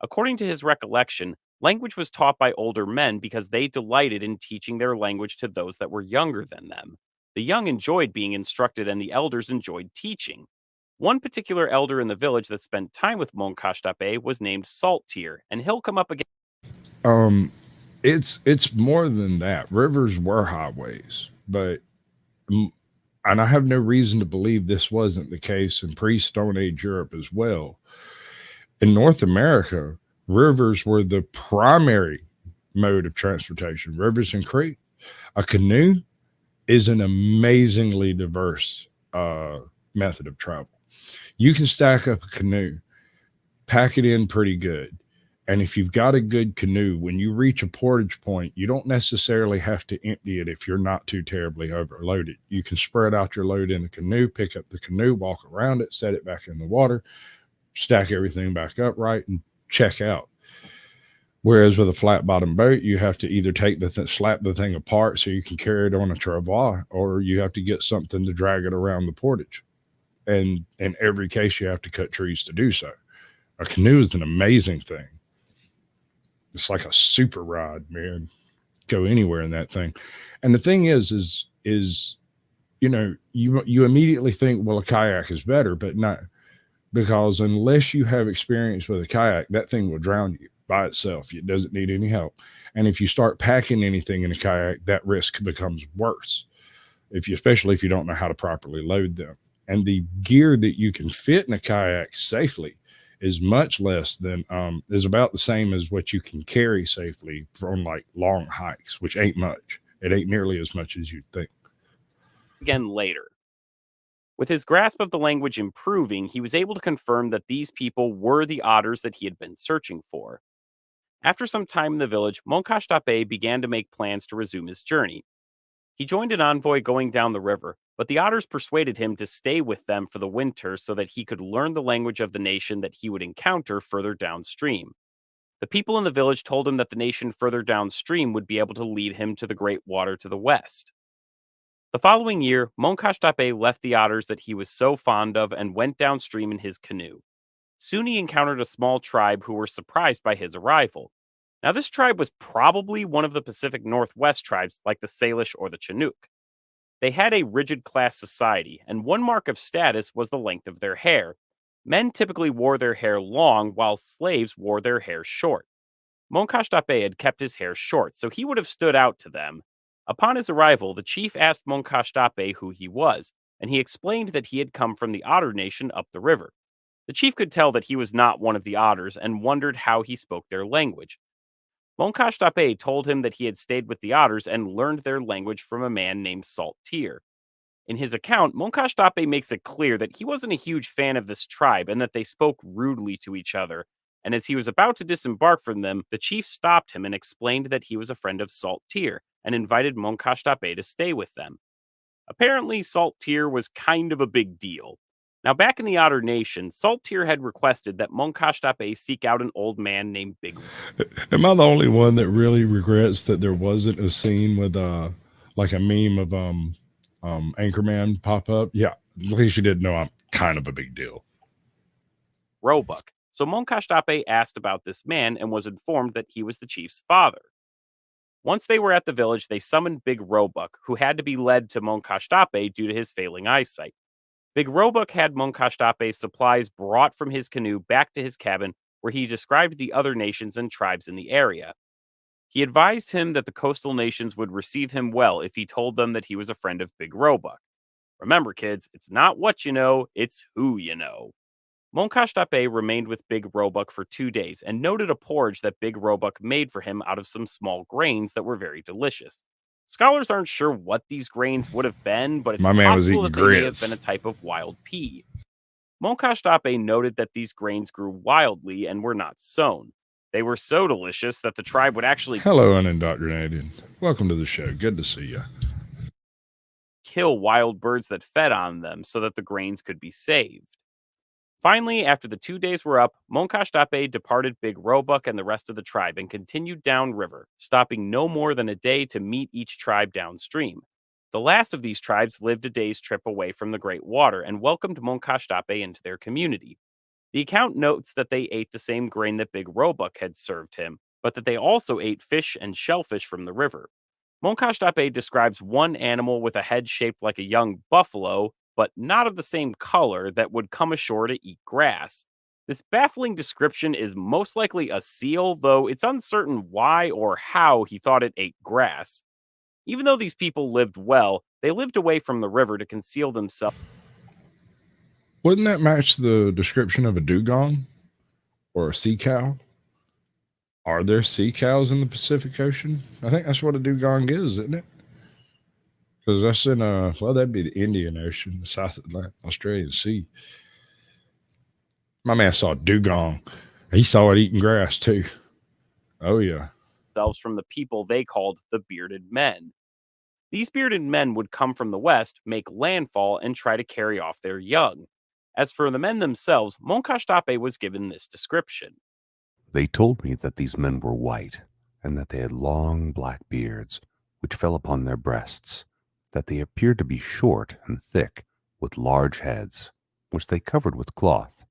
According to his recollection, language was taught by older men because they delighted in teaching their language to those that were younger than them. The young enjoyed being instructed, and the elders enjoyed teaching. One particular elder in the village that spent time with Moncacht Apé was named Saltier, and he'll come up again. It's more than that. Rivers were highways, but and I have no reason to believe this wasn't the case in pre-Stone Age Europe as well. In North America, rivers were the primary mode of transportation. Rivers and creeks. A canoe is an amazingly diverse method of travel. You can stack up a canoe, pack it in pretty good. And if you've got a good canoe, when you reach a portage point, you don't necessarily have to empty it if you're not too terribly overloaded. You can spread out your load in the canoe, pick up the canoe, walk around it, set it back in the water, stack everything back upright, and check out. Whereas with a flat bottom boat, you have to either take slap the thing apart so you can carry it on a travois, or you have to get something to drag it around the portage. And in every case, you have to cut trees to do so. A canoe is an amazing thing. It's like a super ride, man. Go anywhere in that thing. And the thing is you immediately think, well, a kayak is better, but not, because unless you have experience with a kayak, that thing will drown you by itself. It doesn't need any help. And if you start packing anything in a kayak, that risk becomes worse. Especially if you don't know how to properly load them. And the gear that you can fit in a kayak safely is much less than is about the same as what you can carry safely from like long hikes, which ain't much. It ain't nearly as much as you'd think. Again later. With his grasp of the language improving, he was able to confirm that these people were the otters that he had been searching for. After some time in the village, Moncacht Apé began to make plans to resume his journey. He joined an envoy going down the river, but the otters persuaded him to stay with them for the winter so that he could learn the language of the nation that he would encounter further downstream. The people in the village told him that the nation further downstream would be able to lead him to the great water to the west. The following year, Moncacht Apé left the otters that he was so fond of and went downstream in his canoe. Soon he encountered a small tribe who were surprised by his arrival. Now, this tribe was probably one of the Pacific Northwest tribes like the Salish or the Chinook. They had a rigid class society, and one mark of status was the length of their hair. Men typically wore their hair long, while slaves wore their hair short. Moncacht Apé had kept his hair short, so he would have stood out to them. Upon his arrival, the chief asked Moncacht Apé who he was, and he explained that he had come from the Otter Nation up the river. The chief could tell that he was not one of the otters and wondered how he spoke their language. Moncacht Apé told him that he had stayed with the otters and learned their language from a man named Salt Tear. In his account, Moncacht Apé makes it clear that he wasn't a huge fan of this tribe and that they spoke rudely to each other. And as he was about to disembark from them, the chief stopped him and explained that he was a friend of Salt Tear and invited Moncacht Apé to stay with them. Apparently, Salt Tear was kind of a big deal. Now, back in the Otter Nation, Salt Tear had requested that Moncacht Apé seek out an old man named Big. Am I the only one that really regrets that there wasn't a scene with like a meme of Anchorman pop up? Yeah, at least you didn't know I'm kind of a big deal. Roebuck. So Moncacht Apé asked about this man and was informed that he was the chief's father. Once they were at the village, they summoned Big Roebuck, who had to be led to Moncacht Apé due to his failing eyesight. Big Roebuck had Moncacht Apé's supplies brought from his canoe back to his cabin, where he described the other nations and tribes in the area. He advised him that the coastal nations would receive him well if he told them that he was a friend of Big Roebuck. Remember, kids, it's not what you know, it's who you know. Moncacht Apé remained with Big Roebuck for 2 days and noted a porridge that Big Roebuck made for him out of some small grains that were very delicious. Scholars aren't sure what these grains would have been, but it's My man was possible eating that they may have grits. been a type of wild pea. Moncacht Apé noted that these grains grew wildly and were not sown. They were so delicious that the tribe would actually Hello, unindoctrinated. Welcome to the show. Good to see you. kill wild birds that fed on them so that the grains could be saved. Finally, after the 2 days were up, Moncacht Apé departed Big Roebuck and the rest of the tribe and continued downriver, stopping no more than a day to meet each tribe downstream. The last of these tribes lived a day's trip away from the Great Water and welcomed Moncacht Apé into their community. The account notes that they ate the same grain that Big Roebuck had served him, but that they also ate fish and shellfish from the river. Moncacht Apé describes one animal with a head shaped like a young buffalo, but not of the same color, that would come ashore to eat grass. This baffling description is most likely a seal, though it's uncertain why or how he thought it ate grass. Even though these people lived well, they lived away from the river to conceal themselves. Wouldn't that match the description of a dugong or a sea cow? Are there sea cows in the Pacific Ocean? I think that's what a dugong is, isn't it? Because that's in that'd be the Indian Ocean, the South Atlantic, Australian Sea. My man saw a dugong. He saw it eating grass too. Oh yeah. From the people they called the bearded men. These bearded men would come from the west, make landfall, and try to carry off their young. As for the men themselves, Moncacht Apé was given this description. They told me that these men were white, and that they had long black beards, which fell upon their breasts, that they appeared to be short and thick, with large heads, which they covered with cloth,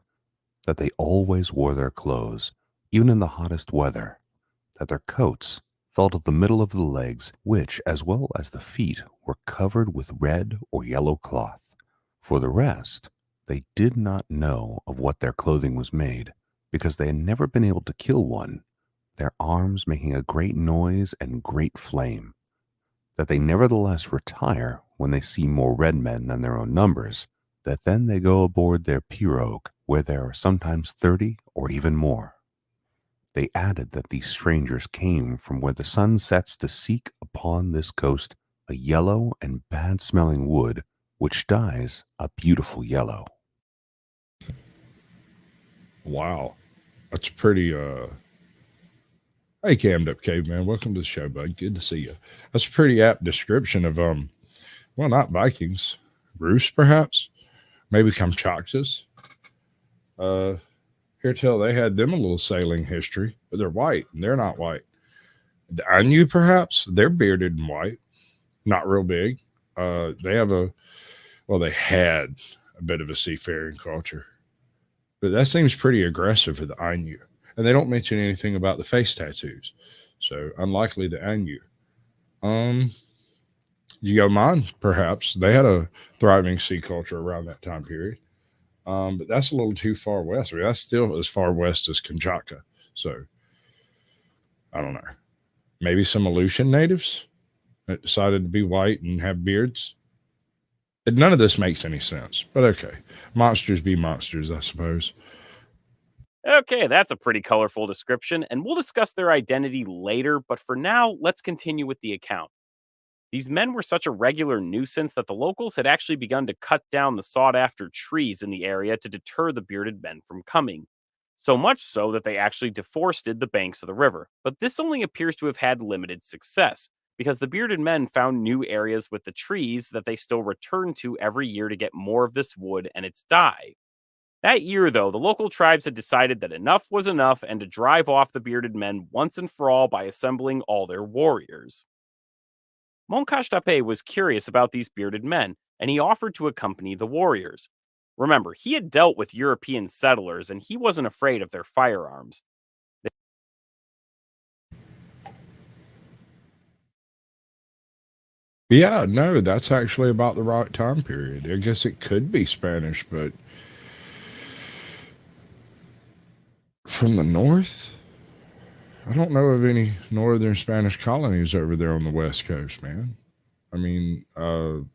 that they always wore their clothes, even in the hottest weather, that their coats fell to the middle of the legs, which, as well as the feet, were covered with red or yellow cloth. For the rest, they did not know of what their clothing was made, because they had never been able to kill one, their arms making a great noise and great flame, that they nevertheless retire when they see more red men than their own numbers, that then they go aboard their pirogue, where there are sometimes 30 or even more. They added that these strangers came from where the sun sets to seek upon this coast a yellow and bad-smelling wood, which dyes a beautiful yellow. Wow. That's pretty Hey, Cammed Up Caveman, welcome to the show, bud. Good to see you. That's a pretty apt description of well, not Vikings, Rus perhaps, maybe Kamchaktas. Uh, Here till they had them a little sailing history, but they're white and they're not white. The Ainu perhaps they're bearded and white, not real big. They have they had a bit of a seafaring culture, but that seems pretty aggressive for the Ainu. And they don't mention anything about the face tattoos, so unlikely the Ainu. Um, Yeoman, perhaps they had a thriving sea culture around that time period. But that's a little too far west. I mean, that's still as far west as Kamchatka. So I don't know. Maybe some Aleutian natives that decided to be white and have beards. None of this makes any sense, but okay. Monsters be monsters, I suppose. Okay, that's a pretty colorful description, and we'll discuss their identity later, but for now, let's continue with the account. These men were such a regular nuisance that the locals had actually begun to cut down the sought after trees in the area to deter the bearded men from coming. So much so that they actually deforested the banks of the river. But this only appears to have had limited success, because the bearded men found new areas with the trees that they still returned to every year to get more of this wood and its dye. That year, though, the local tribes had decided that enough was enough and to drive off the bearded men once and for all by assembling all their warriors. Moncacht Apé was curious about these bearded men, and he offered to accompany the warriors. Remember, he had dealt with European settlers, and he wasn't afraid of their firearms. Yeah, no, that's actually about the right time period. I guess it could be Spanish, but from the north, I don't know of any northern Spanish colonies over there on the west coast, man. I mean, I'm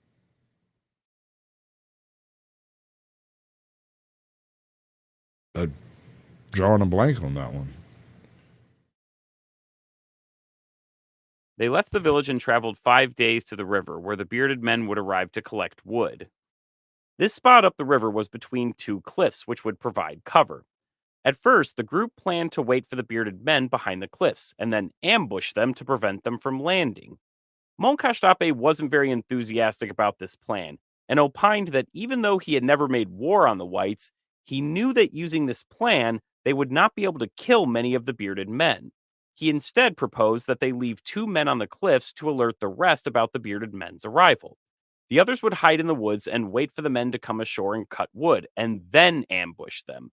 drawing a blank on that one. They left the village and traveled 5 days to the river, where the bearded men would arrive to collect wood. This spot up the river was between two cliffs, which would provide cover. At first, the group planned to wait for the bearded men behind the cliffs and then ambush them to prevent them from landing. Moncacht Apé wasn't very enthusiastic about this plan and opined that even though he had never made war on the whites, he knew that using this plan, they would not be able to kill many of the bearded men. He instead proposed that they leave 2 men on the cliffs to alert the rest about the bearded men's arrival. The others would hide in the woods and wait for the men to come ashore and cut wood, and then ambush them.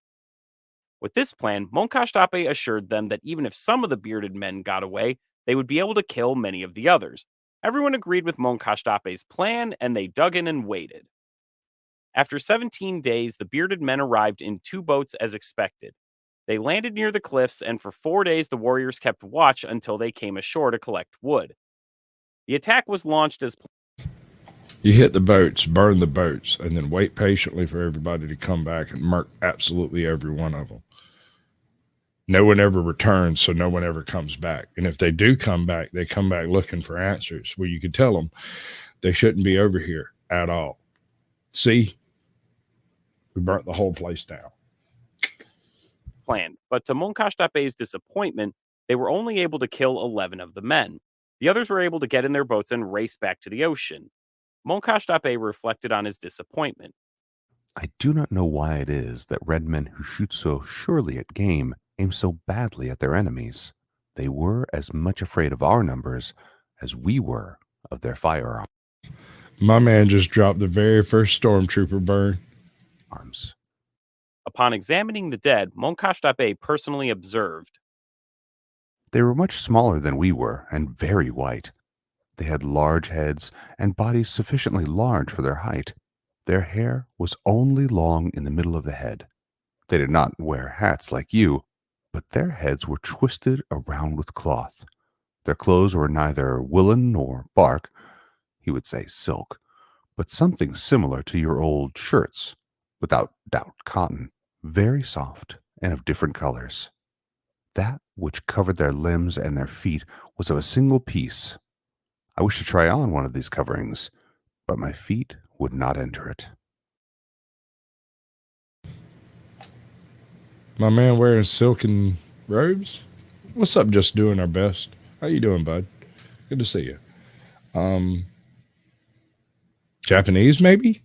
With this plan, Moncacht Apé assured them that even if some of the bearded men got away, they would be able to kill many of the others. Everyone agreed with Moncacht Apé's plan, and they dug in and waited. After 17 days, the bearded men arrived in 2 boats as expected. They landed near the cliffs, and for 4 days the warriors kept watch until they came ashore to collect wood. The attack was launched as You hit the boats, burn the boats, and then wait patiently for everybody to come back and murk absolutely every one of them. No one ever returns, so no one ever comes back. And if they do come back, they come back looking for answers. Well, you could tell them they shouldn't be over here at all. See, we burnt the whole place down. planned, but to Moncacht Apé's disappointment, they were only able to kill 11 of the men. The others were able to get in their boats and race back to the ocean. Moncacht Apé reflected on his disappointment. I do not know why it is that red men who shoot so surely at game aim so badly at their enemies. They were as much afraid of our numbers as we were of their firearms. My man just dropped the very first stormtrooper burn. Upon examining the dead, Moncacht Apé personally observed. They were much smaller than we were and very white. They had large heads and bodies sufficiently large for their height. Their hair was only long in the middle of the head. They did not wear hats like you, but their heads were twisted around with cloth. Their clothes were neither woolen nor bark, he would say silk, but something similar to your old shirts, without doubt cotton, very soft and of different colors. That which covered their limbs and their feet was of a single piece. I wished to try on one of these coverings, but my feet would not enter it. My man wearing silken robes? What's up? Just doing our best. How you doing, bud? Good to see you. Um, Japanese, maybe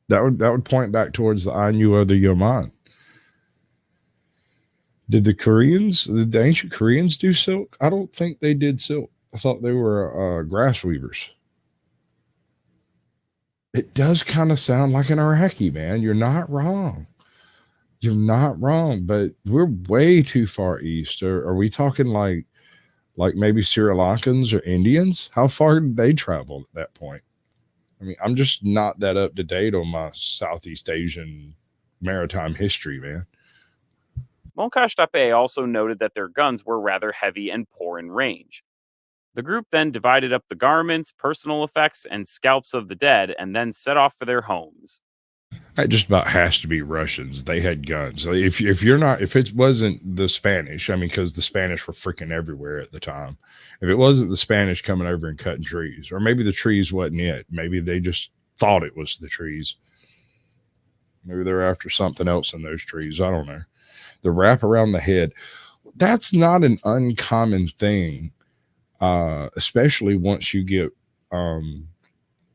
that would point back towards the Ainu of the Yaman. Did the ancient Koreans do silk? I don't think they did silk. I thought they were grass weavers. It does kind of sound like an Iraqi, man. You're not wrong. You're not wrong, but we're way too far east. Are we talking like maybe Sri Lankans or Indians? How far did they travel at that point? I mean, I'm just not that up to date on my Southeast Asian maritime history, man. Moncacht Apé also noted that their guns were rather heavy and poor in range. The group then divided up the garments, personal effects, and scalps of the dead, and then set off for their homes. That just about has to be Russians. They had guns. So if you're not, if it wasn't the Spanish, I mean, because the Spanish were freaking everywhere at the time. If it wasn't the Spanish coming over and cutting trees, or maybe the trees wasn't it, maybe they just thought it was the trees. Maybe they're after something else in those trees. I don't know. The wrap around the head. That's not an uncommon thing, especially once you get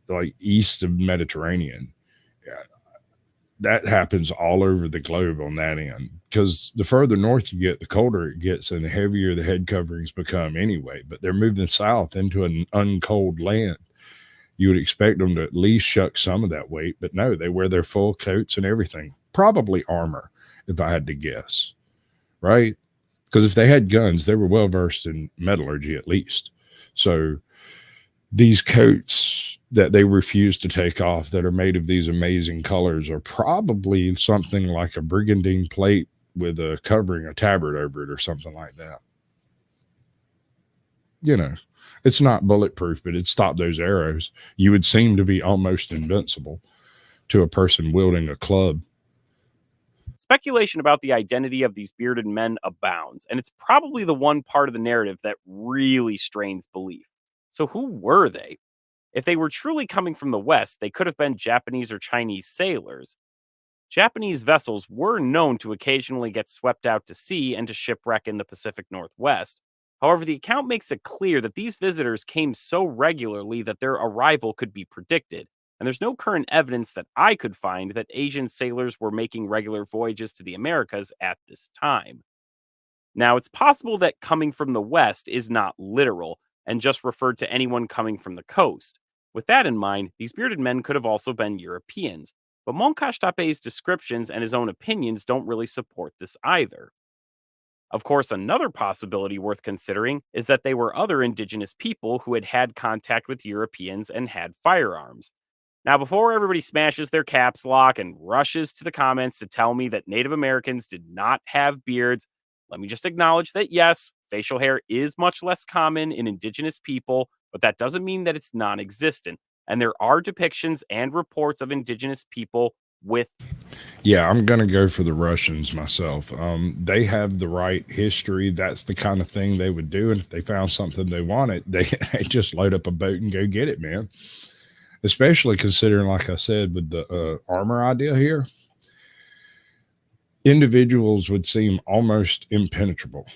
like east of Mediterranean. Yeah, that happens all over the globe on that end, because the further north you get, the colder it gets and the heavier the head coverings become anyway. But they're moving south into an uncold land. You would expect them to at least shuck some of that weight, but no, they wear their full coats and everything. Probably armor, if I had to guess, right? Because if they had guns, they were well versed in metallurgy at least. So these coats that they refuse to take off that are made of these amazing colors are probably something like a brigandine plate with a covering, a tabard over it or something like that. You know, it's not bulletproof, but it stopped those arrows. You would seem to be almost invincible to a person wielding a club. Speculation about the identity of these bearded men abounds, and it's probably the one part of the narrative that really strains belief. So, who were they? If they were truly coming from the West, they could have been Japanese or Chinese sailors. Japanese vessels were known to occasionally get swept out to sea and to shipwreck in the Pacific Northwest. However, the account makes it clear that these visitors came so regularly that their arrival could be predicted, and there's no current evidence that I could find that Asian sailors were making regular voyages to the Americas at this time. Now, it's possible that coming from the West is not literal and just referred to anyone coming from the coast. With that in mind, these bearded men could have also been Europeans, but Moncacht Apé's descriptions and his own opinions don't really support this either. Of course, another possibility worth considering is that they were other indigenous people who had had contact with Europeans and had firearms. Now, before everybody smashes their caps lock and rushes to the comments to tell me that Native Americans did not have beards, let me just acknowledge that yes, facial hair is much less common in indigenous people, but that doesn't mean that it's non existent. And there are depictions and reports of indigenous people with. Yeah, I'm going to go for the Russians myself. They have the right history. That's the kind of thing they would do. And if they found something they wanted, they just load up a boat and go get it, man. Especially considering, like I said, with the armor idea here, individuals would seem almost impenetrable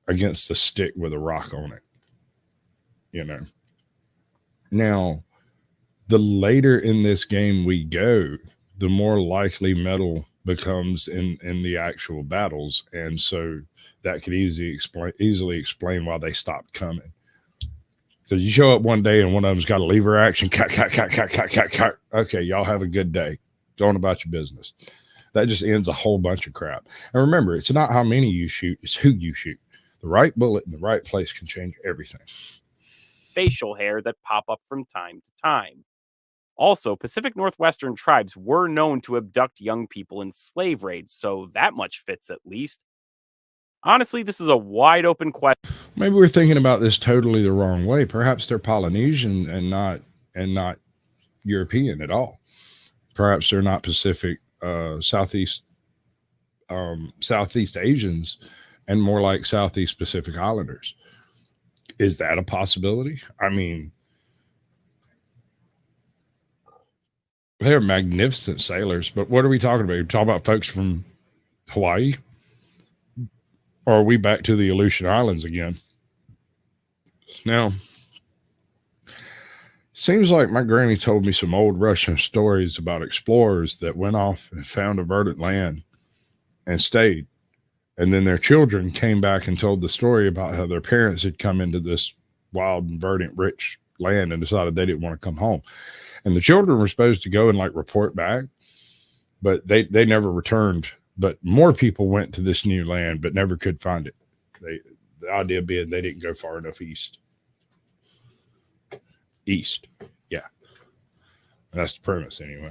against a stick with a rock on it. You know, now the later in this game we go, the more likely metal becomes in the actual battles, and so that could easily explain why they stopped coming. Because you show up one day and one of them's got a lever action, cut. Okay, y'all have a good day. Going about your business. That just ends a whole bunch of crap. And remember, it's not how many you shoot, it's who you shoot. The right bullet in the right place can change everything. Facial hair that pop up from time to time. Also, Pacific Northwestern tribes were known to abduct young people in slave raids, so that much fits at least. Honestly, this is a wide open question. Maybe we're thinking about this totally the wrong way. Perhaps they're Polynesian and not European at all. Perhaps they're not Pacific, Southeast Asians, and more like Southeast Pacific Islanders. Is that a possibility? I mean, they're magnificent sailors, but what are we talking about? You're talking about folks from Hawaii Or are we back to the Aleutian Islands again? Now, seems like my granny told me some old Russian stories about explorers that went off and found a verdant land and stayed. And then their children came back and told the story about how their parents had come into this wild and verdant rich land and decided they didn't want to come home. And the children were supposed to go and like report back, but they never returned. But more people went to this new land but never could find it. The idea being they didn't go far enough east. Yeah. That's the premise anyway.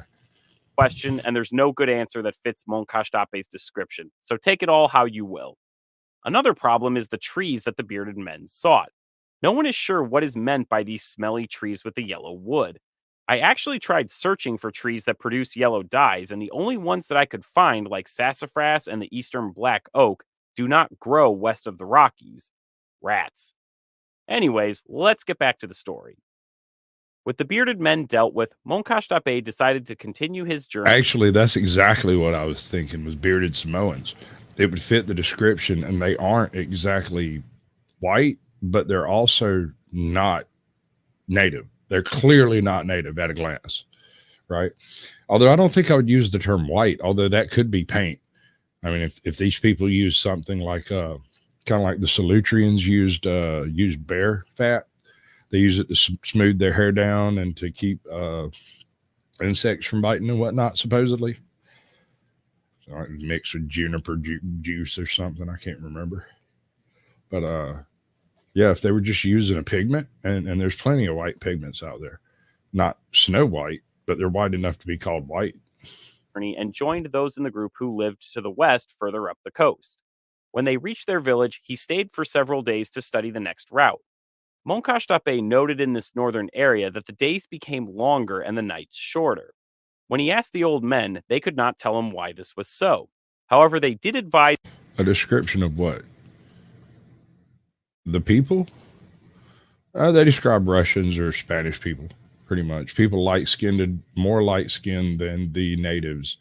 Question, and there's no good answer that fits Moncacht Apé's description, so take it all how you will. Another problem is the trees that the bearded men sought. No one is sure what is meant by these smelly trees with the yellow wood. I actually tried searching for trees that produce yellow dyes, and the only ones that I could find, like sassafras and the eastern black oak, do not grow west of the Rockies. Rats. Anyways, let's get back to the story. With the bearded men dealt with, Moncacht Apé decided to continue his journey. Actually, that's exactly what I was thinking was bearded Samoans. It would fit the description, and they aren't exactly white, but they're also not native. They're clearly not native at a glance, right? Although I don't think I would use the term white, although that could be paint. I mean, if these people use something like kind of like the Salutrians used bear fat, they use it to smooth their hair down and to keep insects from biting and whatnot, supposedly. So like mixed with juniper juice or something. I can't remember. But yeah, if they were just using a pigment, and there's plenty of white pigments out there. Not snow white, but they're white enough to be called white. And joined those in the group who lived to the west further up the coast. When they reached their village, he stayed for several days to study the next route. Moncacht Apé noted in this northern area that the days became longer and the nights shorter. When he asked the old men, they could not tell him why this was so. However, they did advise a description of what? The people? They describe Russians or Spanish people, pretty much. People light-skinned, more light-skinned than the natives.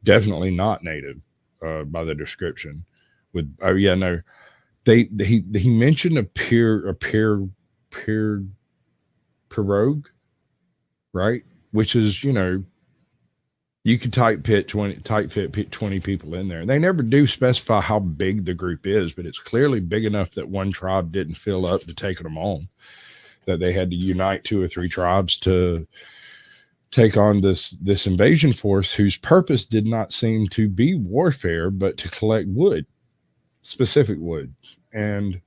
Definitely not native by the description. He mentioned a pirogue, right? Which is, you could tight fit 20 people in there. They never do specify how big the group is, but it's clearly big enough that one tribe didn't fill up to take them on, that they had to unite 2 or 3 tribes to take on this invasion force whose purpose did not seem to be warfare, but to collect wood, specific wood. And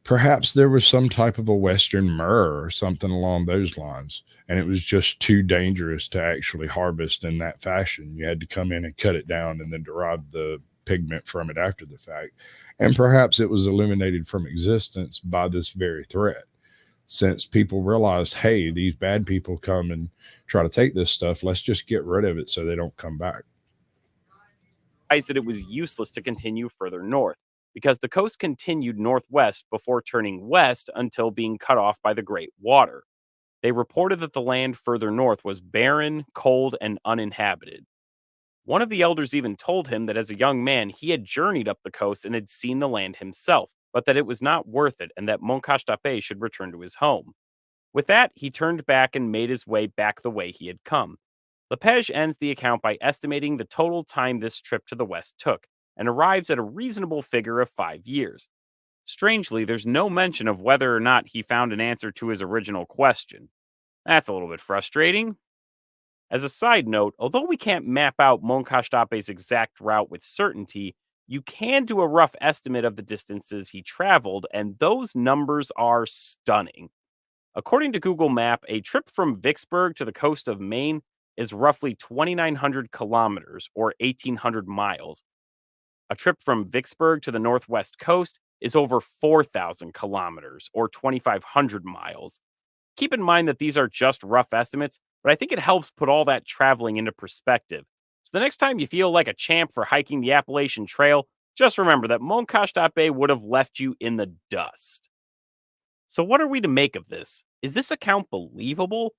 perhaps there was some type of a Western myrrh or something along those lines, and it was just too dangerous to actually harvest in that fashion. You had to come in and cut it down and then derive the pigment from it after the fact. And perhaps it was eliminated from existence by this very threat, since people realized, hey, these bad people come and try to take this stuff. Let's just get rid of it so they don't come back. That it was useless to continue further north, because the coast continued northwest before turning west until being cut off by the Great Water. They reported that the land further north was barren, cold, and uninhabited. One of the elders even told him that as a young man, he had journeyed up the coast and had seen the land himself, but that it was not worth it and that Moncacht Apé should return to his home. With that, he turned back and made his way back the way he had come. Lepage ends the account by estimating the total time this trip to the west took, and arrives at a reasonable figure of 5 years. Strangely, there's no mention of whether or not he found an answer to his original question. That's a little bit frustrating. As a side note, although we can't map out Moncacht Apé's exact route with certainty, you can do a rough estimate of the distances he traveled, and those numbers are stunning. According to Google Map, a trip from Vicksburg to the coast of Maine is roughly 2,900 kilometers, or 1,800 miles. A trip from Vicksburg to the northwest coast is over 4,000 kilometers, or 2,500 miles. Keep in mind that these are just rough estimates, but I think it helps put all that traveling into perspective. So the next time you feel like a champ for hiking the Appalachian Trail, just remember that Moncacht Apé would have left you in the dust. So what are we to make of this? Is this account believable?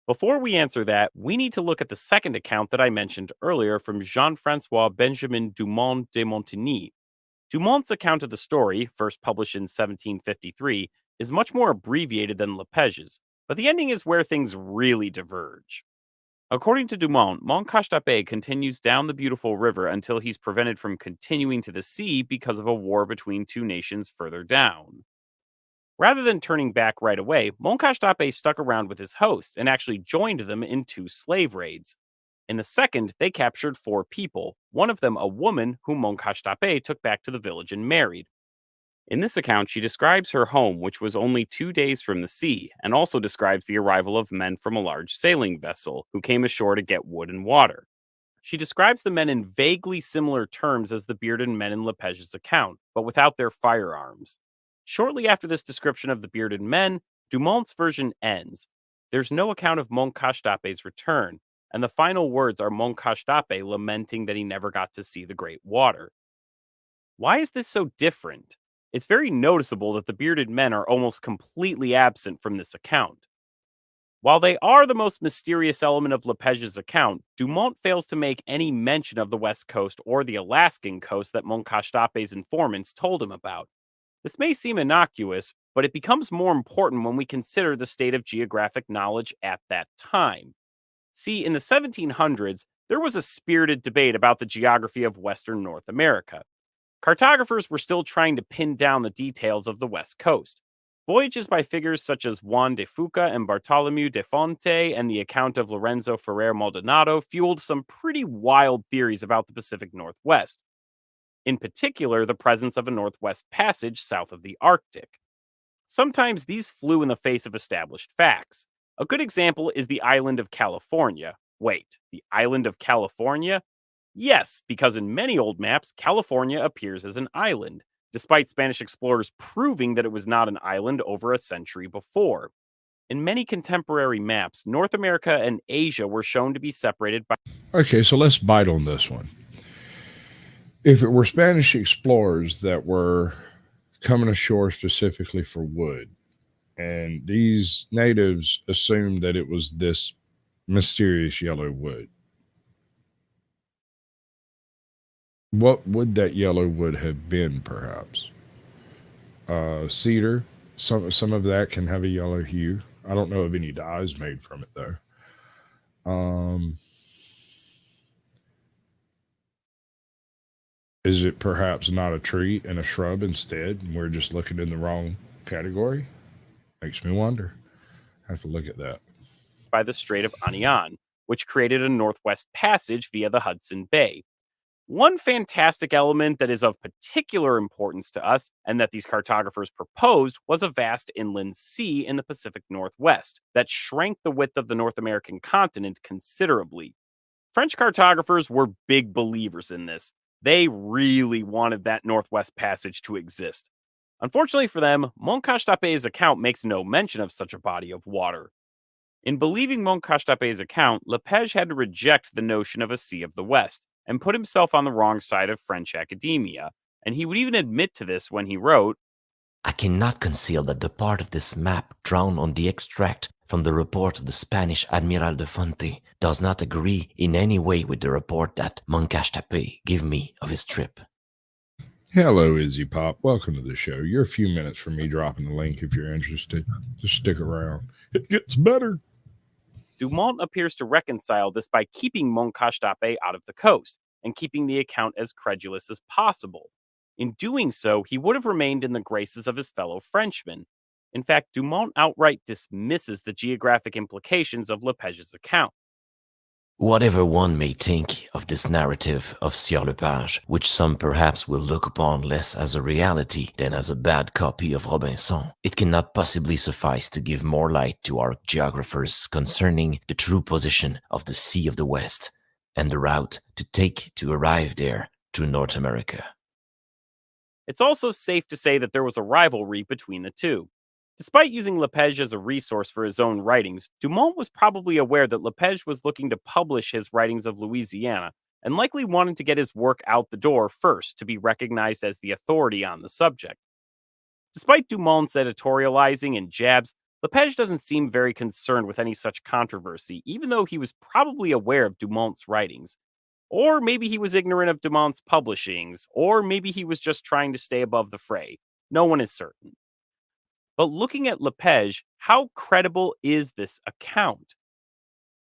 Before we answer that, we need to look at the second account that I mentioned earlier from Jean-François Benjamin Dumont de Montigny. Dumont's account of the story, first published in 1753, is much more abbreviated than Lepege's, but the ending is where things really diverge. According to Dumont, Moncacht Apé continues down the beautiful river until he's prevented from continuing to the sea because of a war between two nations further down. Rather than turning back right away, Moncacht Apé stuck around with his hosts and actually joined them in 2 slave raids. In the second, they captured 4 people, one of them a woman whom Moncacht Apé took back to the village and married. In this account, she describes her home, which was only 2 days from the sea, and also describes the arrival of men from a large sailing vessel who came ashore to get wood and water. She describes the men in vaguely similar terms as the bearded men in Lepege's account, but without their firearms. Shortly after this description of the bearded men, Dumont's version ends. There's no account of Moncacht Apé's return, and the final words are Moncacht Apé lamenting that he never got to see the great water. Why is this so different? It's very noticeable that the bearded men are almost completely absent from this account. While they are the most mysterious element of Lepege's account, Dumont fails to make any mention of the West Coast or the Alaskan coast that Moncacht Apé's informants told him about. This may seem innocuous, but it becomes more important when we consider the state of geographic knowledge at that time. See, in the 1700s, there was a spirited debate about the geography of Western North America. Cartographers were still trying to pin down the details of the West Coast. Voyages by figures such as Juan de Fuca and Bartolomeu de Fonte and the account of Lorenzo Ferrer Maldonado fueled some pretty wild theories about the Pacific Northwest. In particular, the presence of a Northwest Passage south of the Arctic. Sometimes these flew in the face of established facts. A good example is the island of California. Wait, the island of California? Yes, because in many old maps, California appears as an island, despite Spanish explorers proving that it was not an island over a century before. In many contemporary maps, North America and Asia were shown to be separated by. Okay, so let's bite on this one. If it were Spanish explorers that were coming ashore specifically for wood, and these natives assumed that it was this mysterious yellow wood, what would that yellow wood have been, perhaps? Cedar. Some of that can have a yellow hue. I don't know of any dyes made from it, though. Is it perhaps not a tree and a shrub instead, and we're just looking in the wrong category? Makes me wonder. I have to look at that. By the Strait of Anian, which created a Northwest Passage via the Hudson Bay. One fantastic element that is of particular importance to us, and that these cartographers proposed, was a vast inland sea in the Pacific Northwest that shrank the width of the North American continent considerably. French cartographers were big believers in this. They really wanted that Northwest Passage to exist. Unfortunately for them, Moncacht Apé's account makes no mention of such a body of water. In believing Moncacht Apé's account, Lepage had to reject the notion of a Sea of the West, and put himself on the wrong side of French academia, and he would even admit to this when he wrote, I cannot conceal that the part of this map drawn on the extract from the report of the Spanish Admiral de Fonte does not agree in any way with the report that Moncacht Apé gave me of his trip. Hello, Izzy Pop. Welcome to the show. You're a few minutes from me dropping the link if you're interested. Just stick around. It gets better. Dumont appears to reconcile this by keeping Moncacht Apé out of the coast, and keeping the account as credulous as possible. In doing so, he would have remained in the graces of his fellow Frenchmen. In fact, Dumont outright dismisses the geographic implications of Lepege's account. Whatever one may think of this narrative of Sieur Lepage, which some perhaps will look upon less as a reality than as a bad copy of Robinson, it cannot possibly suffice to give more light to our geographers concerning the true position of the Sea of the West and the route to take to arrive there through North America. It's also safe to say that there was a rivalry between the two. Despite using Lepage as a resource for his own writings, Dumont was probably aware that Lepage was looking to publish his writings of Louisiana, and likely wanted to get his work out the door first to be recognized as the authority on the subject. Despite Dumont's editorializing and jabs, Lepage doesn't seem very concerned with any such controversy, even though he was probably aware of Dumont's writings. Or maybe he was ignorant of Dumont's publishings, or maybe he was just trying to stay above the fray. No one is certain. But looking at Lepage, how credible is this account?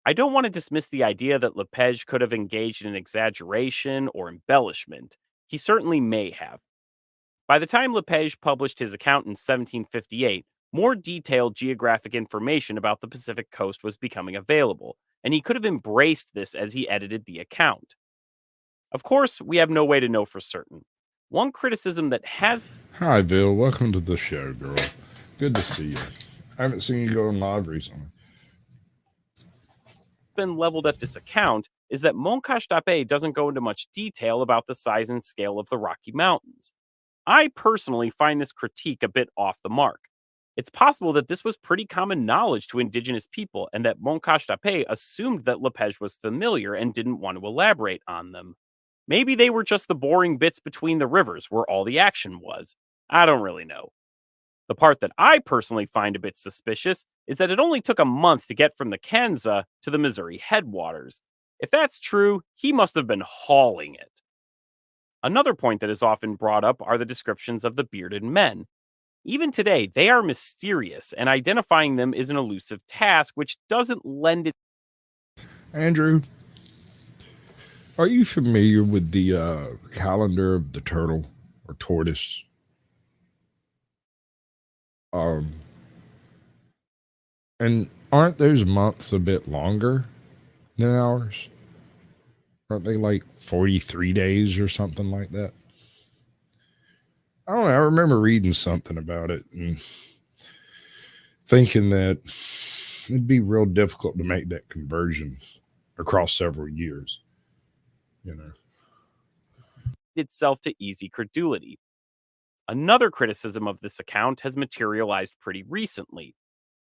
I don't want to dismiss the idea that Lepage could have engaged in exaggeration or embellishment. He certainly may have. By the time Lepage published his account in 1758, more detailed geographic information about the Pacific coast was becoming available, and he could have embraced this as he edited the account. Of course, we have no way to know for certain. One criticism that has Hi, Bill. Welcome to the show, girl. Good to see you. I haven't seen you go on live recently. been leveled at this account is that Moncacht Apé doesn't go into much detail about the size and scale of the Rocky Mountains. I personally find this critique a bit off the mark. It's possible that this was pretty common knowledge to indigenous people and that Moncacht Apé assumed that Lepage was familiar and didn't want to elaborate on them. Maybe they were just the boring bits between the rivers where all the action was. I don't really know. The part that I personally find a bit suspicious is that it only took a month to get from the Kanza to the Missouri headwaters. If that's true, he must have been hauling it. Another point that is often brought up are the descriptions of the bearded men. Even today, they are mysterious, and identifying them is an elusive task which doesn't lend it. Andrew, are you familiar with the calendar of the turtle or tortoise? And aren't those months a bit longer than ours? Aren't they like 43 days or something like that? I don't know. I remember reading something about it and thinking that it'd be real difficult to make that conversion across several years. You know, Itself to easy credulity. Another criticism of this account has materialized pretty recently.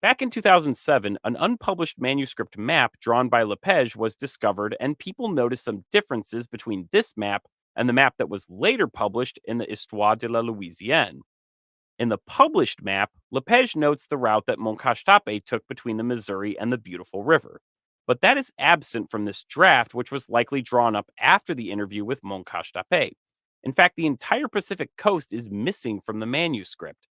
Back in 2007, an unpublished manuscript map drawn by Lepage was discovered, and people noticed some differences between this map and the map that was later published in the Histoire de la Louisiane. In the published map, Lepage notes the route that Moncacht Apé took between the Missouri and the Beautiful River. But that is absent from this draft, which was likely drawn up after the interview with Moncacht Apé. In fact, the entire Pacific coast is missing from the manuscript.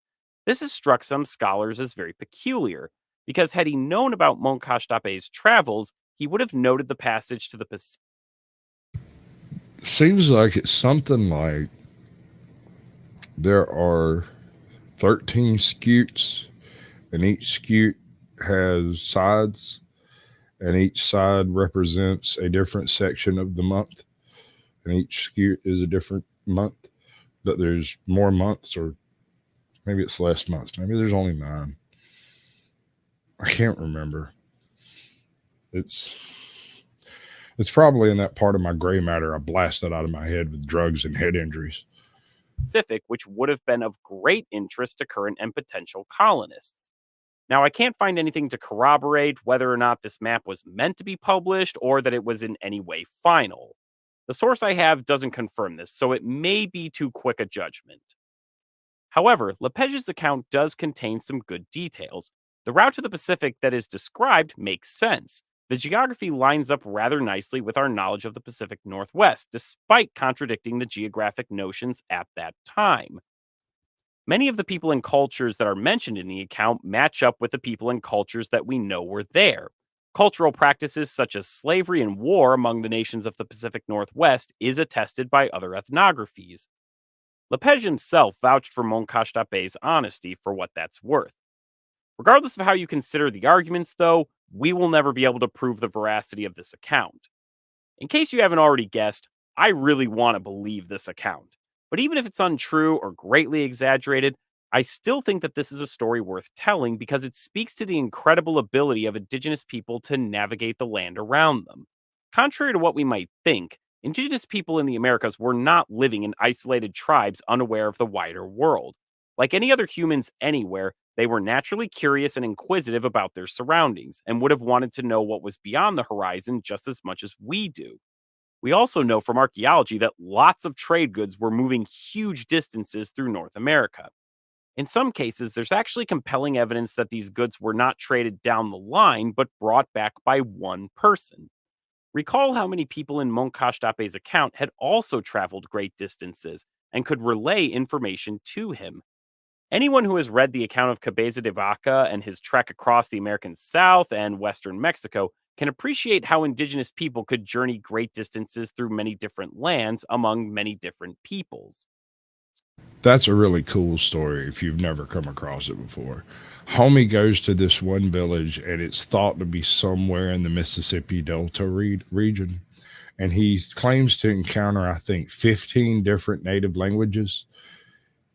This has struck some scholars as very peculiar, because had he known about Moncacht Apé's travels, he would have noted the passage to the Pacific. seems like it's something like there are 13 scutes, and each scute has sides, and each side represents a different section of the month, and each scute is a different month. That there's more months, or maybe it's less months. Maybe there's only 9. I can't remember. It's probably in that part of my gray matter I blasted out of my head with drugs and head injuries. Pacific, which would have been of great interest to current and potential colonists. Now, I can't find anything to corroborate whether or not this map was meant to be published or that it was in any way final. The source I have doesn't confirm this, so it may be too quick a judgment. However, Lepage's account does contain some good details. The route to the Pacific that is described makes sense. The geography lines up rather nicely with our knowledge of the Pacific Northwest, despite contradicting the geographic notions at that time. Many of the people and cultures that are mentioned in the account match up with the people and cultures that we know were there. Cultural practices such as slavery and war among the nations of the Pacific Northwest is attested by other ethnographies. Lepage himself vouched for Moncacht Apé's honesty for what that's worth. Regardless of how you consider the arguments, though, we will never be able to prove the veracity of this account. In case you haven't already guessed, I really want to believe this account. But even if it's untrue or greatly exaggerated, I still think that this is a story worth telling because it speaks to the incredible ability of indigenous people to navigate the land around them. Contrary to what we might think, indigenous people in the Americas were not living in isolated tribes unaware of the wider world. Like any other humans anywhere, they were naturally curious and inquisitive about their surroundings and would have wanted to know what was beyond the horizon just as much as we do. We also know from archaeology that lots of trade goods were moving huge distances through North America. In some cases, there's actually compelling evidence that these goods were not traded down the line, but brought back by one person. Recall how many people in Moncacht Apé's account had also traveled great distances and could relay information to him. Anyone who has read the account of Cabeza de Vaca and his trek across the American South and Western Mexico can appreciate how indigenous people could journey great distances through many different lands among many different peoples. That's a really cool story if you've never come across it before. Homie goes to this one village, and it's thought to be somewhere in the Mississippi Delta region. And he claims to encounter, I think, 15 different native languages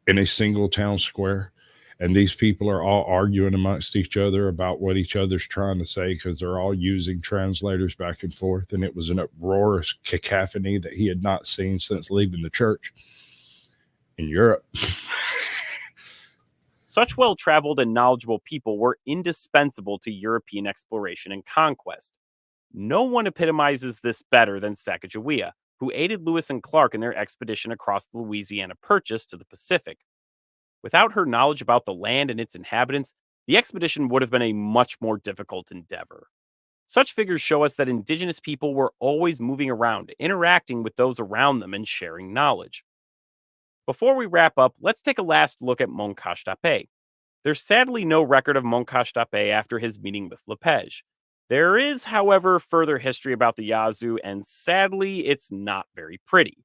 in a single town square. And these people are all arguing amongst each other about what each other's trying to say because they're all using translators back and forth. And it was an uproarious cacophony that he had not seen since leaving the church in Europe. Such well traveled and knowledgeable people were indispensable to European exploration and conquest. No one epitomizes this better than Sacagawea, who aided Lewis and Clark in their expedition across the Louisiana Purchase to the Pacific. Without her knowledge about the land and its inhabitants, the expedition would have been a much more difficult endeavor. Such figures show us that indigenous people were always moving around, interacting with those around them and sharing knowledge. Before we wrap up, let's take a last look at Moncacht Apé. There's sadly no record of Moncacht Apé after his meeting with Lepage. There is, however, further history about the Yazoo, and sadly, it's not very pretty.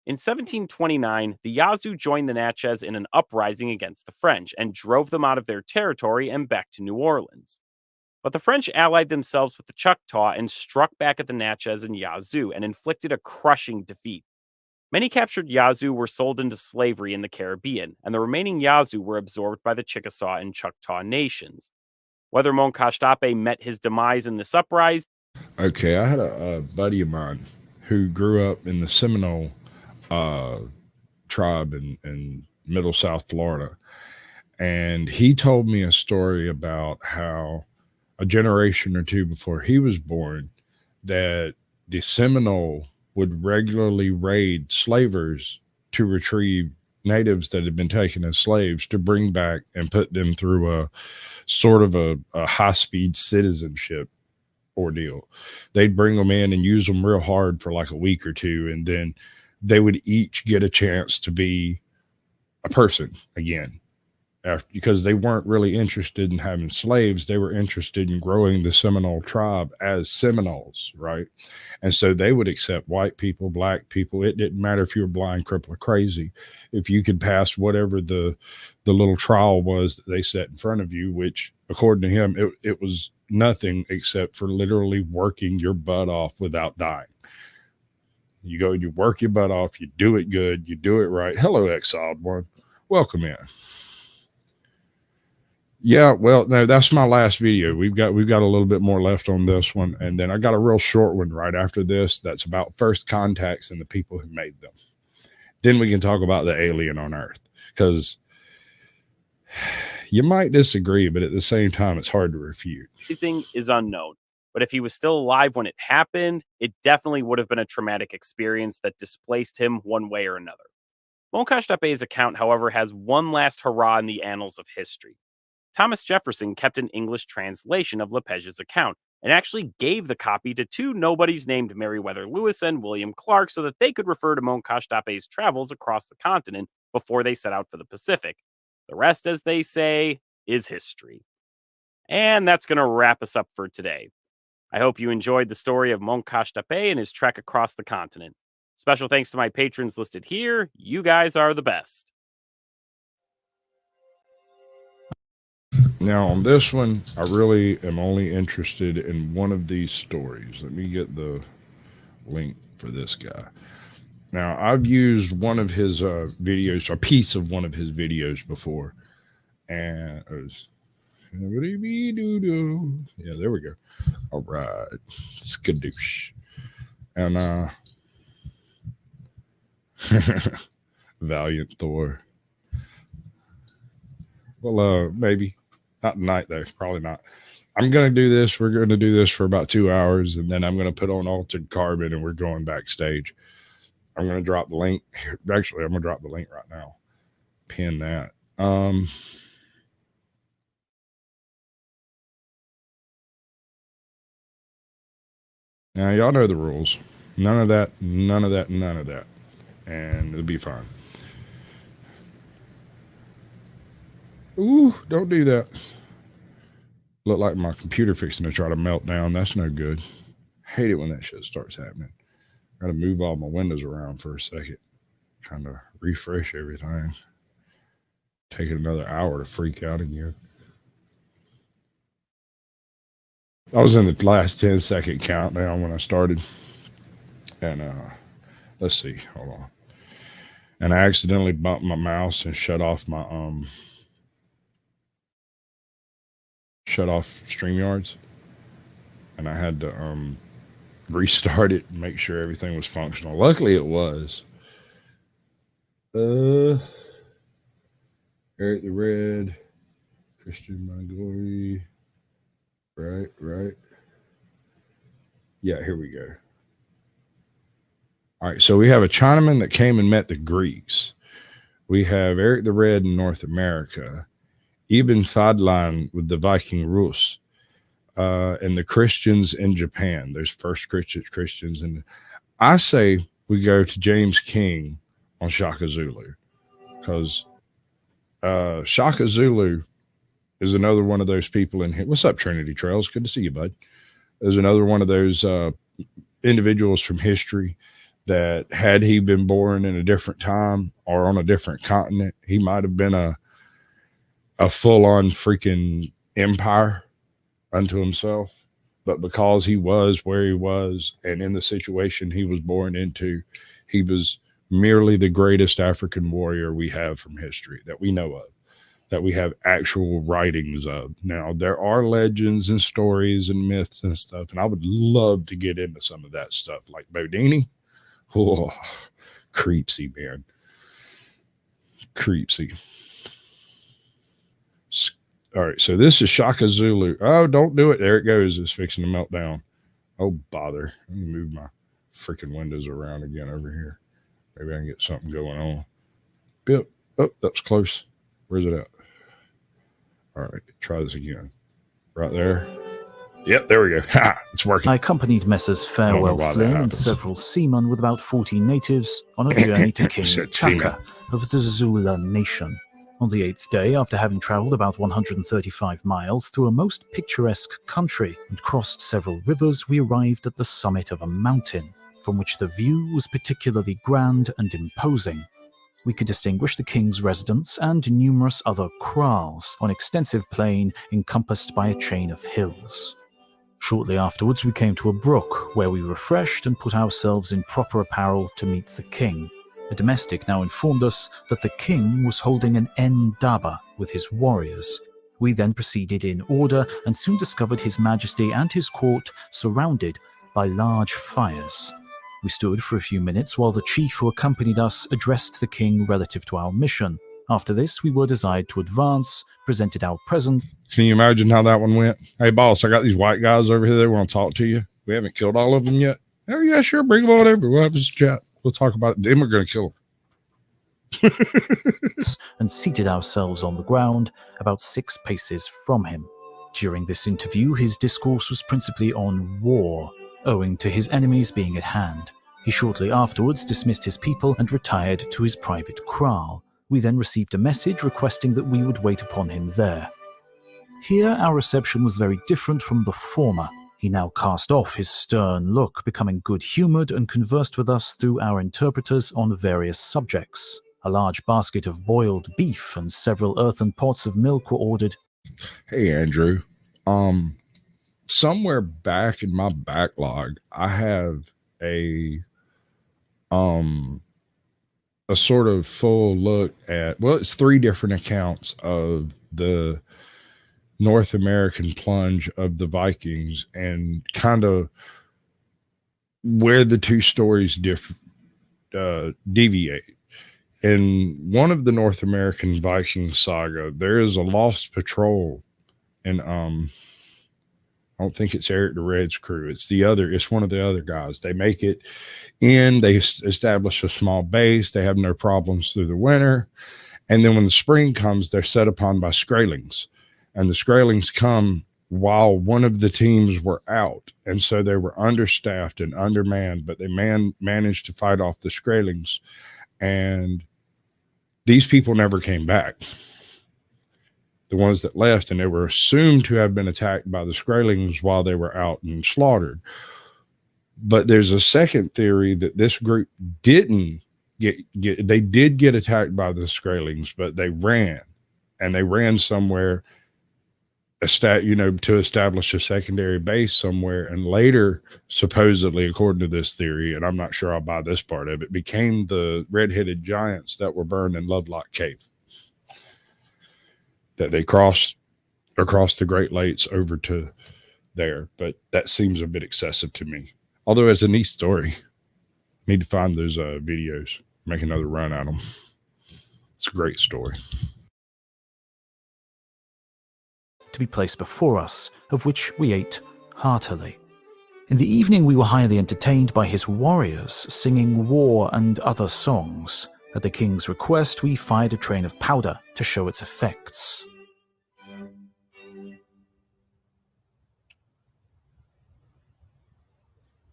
In 1729, the Yazoo joined the Natchez in an uprising against the French and drove them out of their territory and back to New Orleans. But the French allied themselves with the Choctaw and struck back at the Natchez and Yazoo and inflicted a crushing defeat. Many captured Yazoo were sold into slavery in the Caribbean, and the remaining Yazoo were absorbed by the Chickasaw and Choctaw nations. Whether Moncacht Apé met his demise in this uprising. Okay, I had a buddy of mine who grew up in the Seminole tribe in Middle South Florida. And he told me a story about how a generation or two before he was born, that the Seminole would regularly raid slavers to retrieve natives that had been taken as slaves to bring back and put them through a sort of a high-speed citizenship ordeal. They'd bring them in and use them real hard for like a week or two, and then they would each get a chance to be a person again. Because they weren't really interested in having slaves. They were interested in growing the Seminole tribe as Seminoles, right? And so they would accept white people, black people. It didn't matter if you were blind, crippled, or crazy. If you could pass whatever the little trial was that they set in front of you, which according to him, it was nothing except for literally working your butt off without dying. You go and you work your butt off. You do it good. You do it right. Hello, exiled one. Welcome in. Yeah, well, no, that's my last video. We've got a little bit more left on this one, and then I got a real short one right after this that's about first contacts and the people who made them. Then we can talk about the alien on Earth, because you might disagree, but at the same time, it's hard to refute. Is unknown, but if he was still alive when it happened, it definitely would have been a traumatic experience that displaced him one way or another. Moncacht Apé's account, however, has one last hurrah in the annals of history. Thomas Jefferson kept an English translation of Lepage's account and actually gave the copy to two nobodies named Meriwether Lewis and William Clark so that they could refer to Moncacht Apé's travels across the continent before they set out for the Pacific. The rest, as they say, is history. And that's going to wrap us up for today. I hope you enjoyed the story of Moncacht Apé and his trek across the continent. Special thanks to my patrons listed here. You guys are the best. Now, on this one, I really am only interested in one of these stories. Let me get the link for this guy. Now, I've used one of his videos, a piece of one of his videos before. And yeah, there we go. All right. Skadoosh. And Valiant Thor. Well, maybe. Not tonight, though. Probably not. I'm going to do this. We're going to do this for about 2 hours, and then I'm going to put on Altered Carbon, and we're going backstage. I'm going to drop the link. Actually, I'm going to drop the link right now. Pin that. Now, y'all know the rules. None of that, none of that, none of that. And it'll be fine. Ooh, don't do that. Look like my computer fixing to try to melt down. That's no good. Hate it when that shit starts happening. Gotta move all my windows around for a second. Kind of refresh everything. Taking another hour to freak out again. I was in the last 10-second countdown when I started. And let's see, hold on. And I accidentally bumped my mouse and shut off StreamYards. And I had to restart it and make sure everything was functional. Luckily it was. Eric the Red, Christian My Glory. Right. Yeah, here we go. All right, so we have a Chinaman that came and met the Greeks. We have Eric the Red in North America, Ibn Fadlan with the Viking Rus, and the Christians in Japan. There's first Christians. And I say we go to James King on Shaka Zulu, because Shaka Zulu is another one of those people in here. What's up, Trinity Trails? Good to see you, bud. There's another one of those individuals from history that, had he been born in a different time or on a different continent, he might have been a full-on freaking empire unto himself. But because he was where he was and in the situation he was born into, he was merely the greatest African warrior we have from history that we know of, that we have actual writings of. Now, there are legends and stories and myths and stuff, and I would love to get into some of that stuff, like Bodini. Oh, creepsy, man. Creepsy. All right, so this is Shaka Zulu. Oh, don't do it. There it goes. It's fixing to melt down. Oh, bother. Let me move my freaking windows around again over here. Maybe I can get something going on. Bip. Oh, that's close. Where's it at? All right, try this again. Right there. Yep, there we go. Ha! It's working. I accompanied Messrs. Farewell Flynn and several seamen with about 40 natives on a journey to King Chaka of the Zula Nation. On the 8th day, after having travelled about 135 miles through a most picturesque country and crossed several rivers, we arrived at the summit of a mountain, from which the view was particularly grand and imposing. We could distinguish the king's residence and numerous other kraals on extensive plain encompassed by a chain of hills. Shortly afterwards, we came to a brook where we refreshed and put ourselves in proper apparel to meet the king. A domestic now informed us that the king was holding an ndaba with his warriors. We then proceeded in order and soon discovered His Majesty and his court surrounded by large fires. We stood for a few minutes while the chief who accompanied us addressed the king relative to our mission. After this, we were desired to advance, presented our presents. Can you imagine how that one went? Hey, boss, I got these white guys over here. They want to talk to you. We haven't killed all of them yet. Oh, yeah, sure. Bring them on over. We'll have this chat. We'll talk about it. Then we're going to kill them. And seated ourselves on the ground about 6 paces from him. During this interview, his discourse was principally on war, owing to his enemies being at hand. He shortly afterwards dismissed his people and retired to his private kraal. We then received a message requesting that we would wait upon him there. Here our reception was very different from the former. He now cast off his stern look, becoming good-humoured, and conversed with us through our interpreters on various subjects. A large basket of boiled beef and several earthen pots of milk were ordered. Hey, Andrew. Somewhere back in my backlog, I have a sort of full look at, well, it's 3 different accounts of the North American plunge of the Vikings and kind of where the 2 stories deviate. In one of the North American Viking saga, there is a lost patrol, and I don't think it's Eric the Red's crew. It's one of the other guys. They make it in, they establish a small base. They have no problems through the winter. And then when the spring comes, they're set upon by Skraelings. And the Skraelings come while one of the teams were out. And so they were understaffed and undermanned, but they managed to fight off the Skrellings. And these people never came back. The ones that left, and they were assumed to have been attacked by the Skrellings while they were out and slaughtered. But there's a second theory that this group didn't they did get attacked by the Skrellings, but they ran, and they ran somewhere to establish a secondary base somewhere, and later, supposedly, according to this theory, and I'm not sure I'll buy this part of it, became the red-headed giants that were burned in Lovelock Cave. That they crossed across the Great Lakes over to there, but that seems a bit excessive to me. Although it's a neat story. Need to find those videos, make another run at them. It's a great story. To be placed before us, of which we ate heartily. In the evening we were highly entertained by his warriors singing war and other songs. At the king's request, we fired a train of powder to show its effects.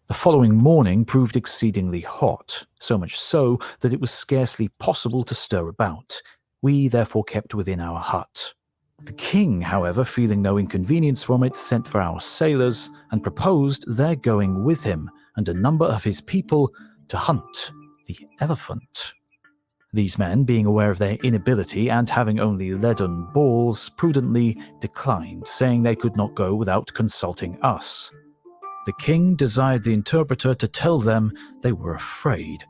The following morning proved exceedingly hot, so much so that it was scarcely possible to stir about. We therefore kept within our hut. The king, however, feeling no inconvenience from it, sent for our sailors and proposed their going with him and a number of his people to hunt the elephant. These men, being aware of their inability and having only leaden balls, prudently declined, saying they could not go without consulting us. The king desired the interpreter to tell them they were afraid.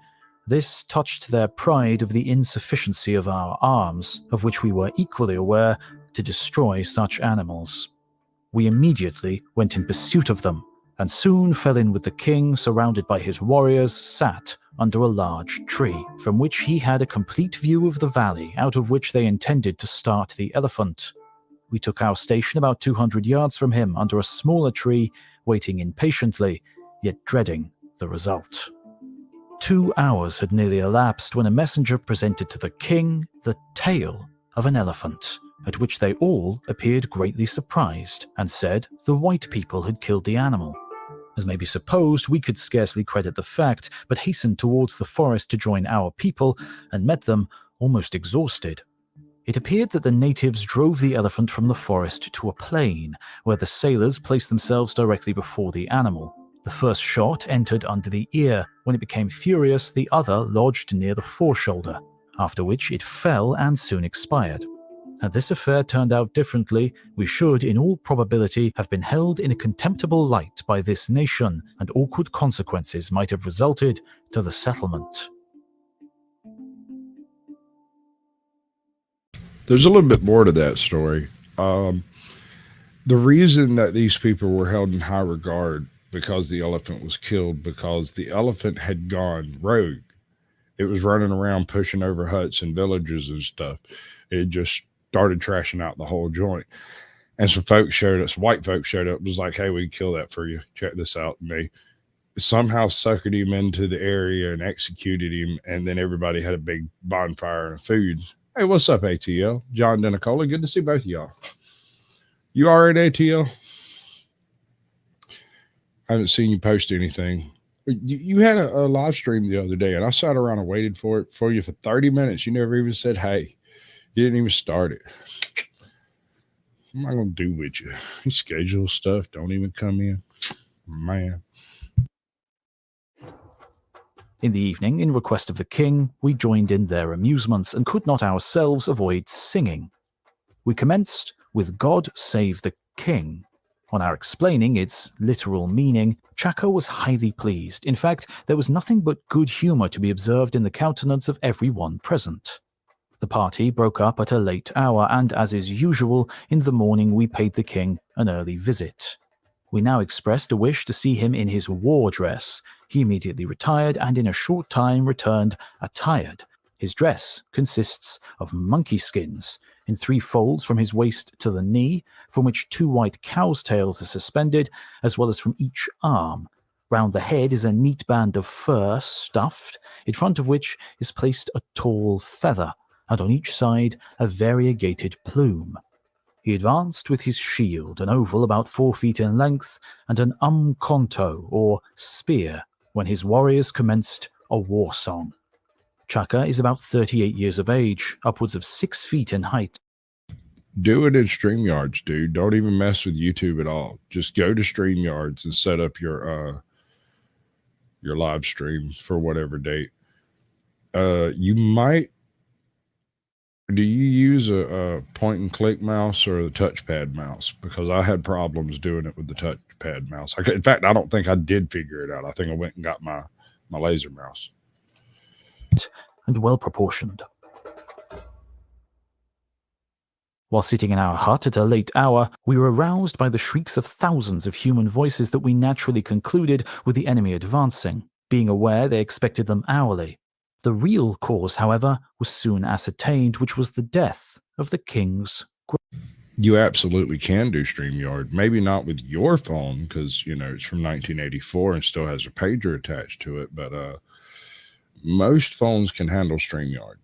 This touched their pride of the insufficiency of our arms, of which we were equally aware, to destroy such animals. We immediately went in pursuit of them, and soon fell in with the king, surrounded by his warriors, sat under a large tree, from which he had a complete view of the valley, out of which they intended to start the elephant. We took our station about 200 yards from him, under a smaller tree, waiting impatiently, yet dreading the result. 2 hours had nearly elapsed when a messenger presented to the king the tail of an elephant, at which they all appeared greatly surprised, and said the white people had killed the animal. As may be supposed, we could scarcely credit the fact, but hastened towards the forest to join our people, and met them almost exhausted. It appeared that the natives drove the elephant from the forest to a plain, where the sailors placed themselves directly before the animal. The first shot entered under the ear. When it became furious, the other lodged near the foreshoulder, after which it fell and soon expired. Had this affair turned out differently, we should, in all probability, have been held in a contemptible light by this nation, and awkward consequences might have resulted to the settlement. There's a little bit more to that story. The reason that these people were held in high regard because the elephant was killed, because the elephant had gone rogue. It was running around pushing over huts and villages and stuff. It just started trashing out the whole joint. And some folks showed us, white folks showed up, was like, hey, we can kill that for you. Check this out. And they somehow suckered him into the area and executed him. And then everybody had a big bonfire and food. Hey, what's up, ATL? John Denicola. Good to see both of y'all. You all right, ATL? I haven't seen you post anything. You had a live stream the other day, and I sat around and waited for you for 30 minutes. You never even said, hey. You didn't even start it. What am I going to do with you? You schedule stuff, don't even come in. Man. In the evening, in request of the king, we joined in their amusements and could not ourselves avoid singing. We commenced with God Save the King. On our explaining its literal meaning, Chaco was highly pleased. In fact, there was nothing but good humor to be observed in the countenance of every one present. The party broke up at a late hour, and as is usual, in the morning we paid the king an early visit. We now expressed a wish to see him in his war dress. He immediately retired, and in a short time returned attired. His dress consists of monkey skins, in 3 folds from his waist to the knee, from which 2 white cow's tails are suspended, as well as from each arm. Round the head is a neat band of fur stuffed, in front of which is placed a tall feather, and on each side a variegated plume. He advanced with his shield, an oval about 4 feet in length, and an umkonto, or spear, when his warriors commenced a war song. Chaka is about 38 years of age, upwards of 6 feet in height. Do it in StreamYards, dude. Don't even mess with YouTube at all. Just go to StreamYards and set up your live stream for whatever date. You might. Do you use a point and click mouse or the touchpad mouse? Because I had problems doing it with the touchpad mouse. In fact, I don't think I did figure it out. I think I went and got my laser mouse. And well proportioned. While sitting in our hut at a late hour, we were aroused by the shrieks of thousands of human voices that we naturally concluded were the enemy advancing, being aware they expected them hourly. The real cause, however, was soon ascertained, which was the death of the king's. You absolutely can do StreamYard. Maybe not with your phone, because, you know, it's from 1984 and still has a pager attached to it, but most phones can handle StreamYard.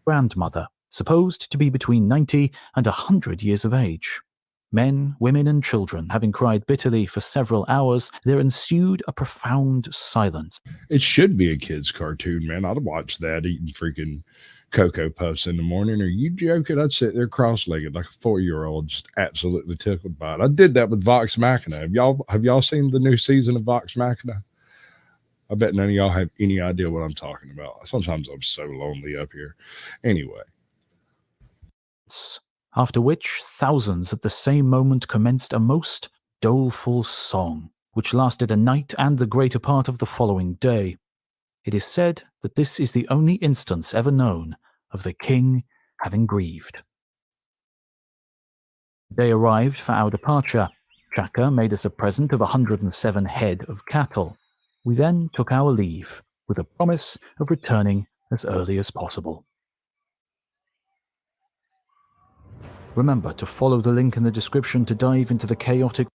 Grandmother, supposed to be between 90 and 100 years of age. Men, women, and children having cried bitterly for several hours, there ensued a profound silence. It should be a kid's cartoon, man. I'd watch that eating freaking Cocoa Puffs in the morning. Are you joking? I'd sit there cross-legged like a 4-year-old, just absolutely tickled by it. I did that with Vox Machina. Have y'all seen the new season of Vox Machina? I bet none of y'all have any idea what I'm talking about. Sometimes I'm so lonely up here. Anyway. After which, thousands at the same moment commenced a most doleful song, which lasted a night and the greater part of the following day. It is said that this is the only instance ever known of the king having grieved. The day arrived for our departure. Chaka made us a present of 107 head of cattle. We then took our leave, with a promise of returning as early as possible. Remember to follow the link in the description to dive into the chaotic...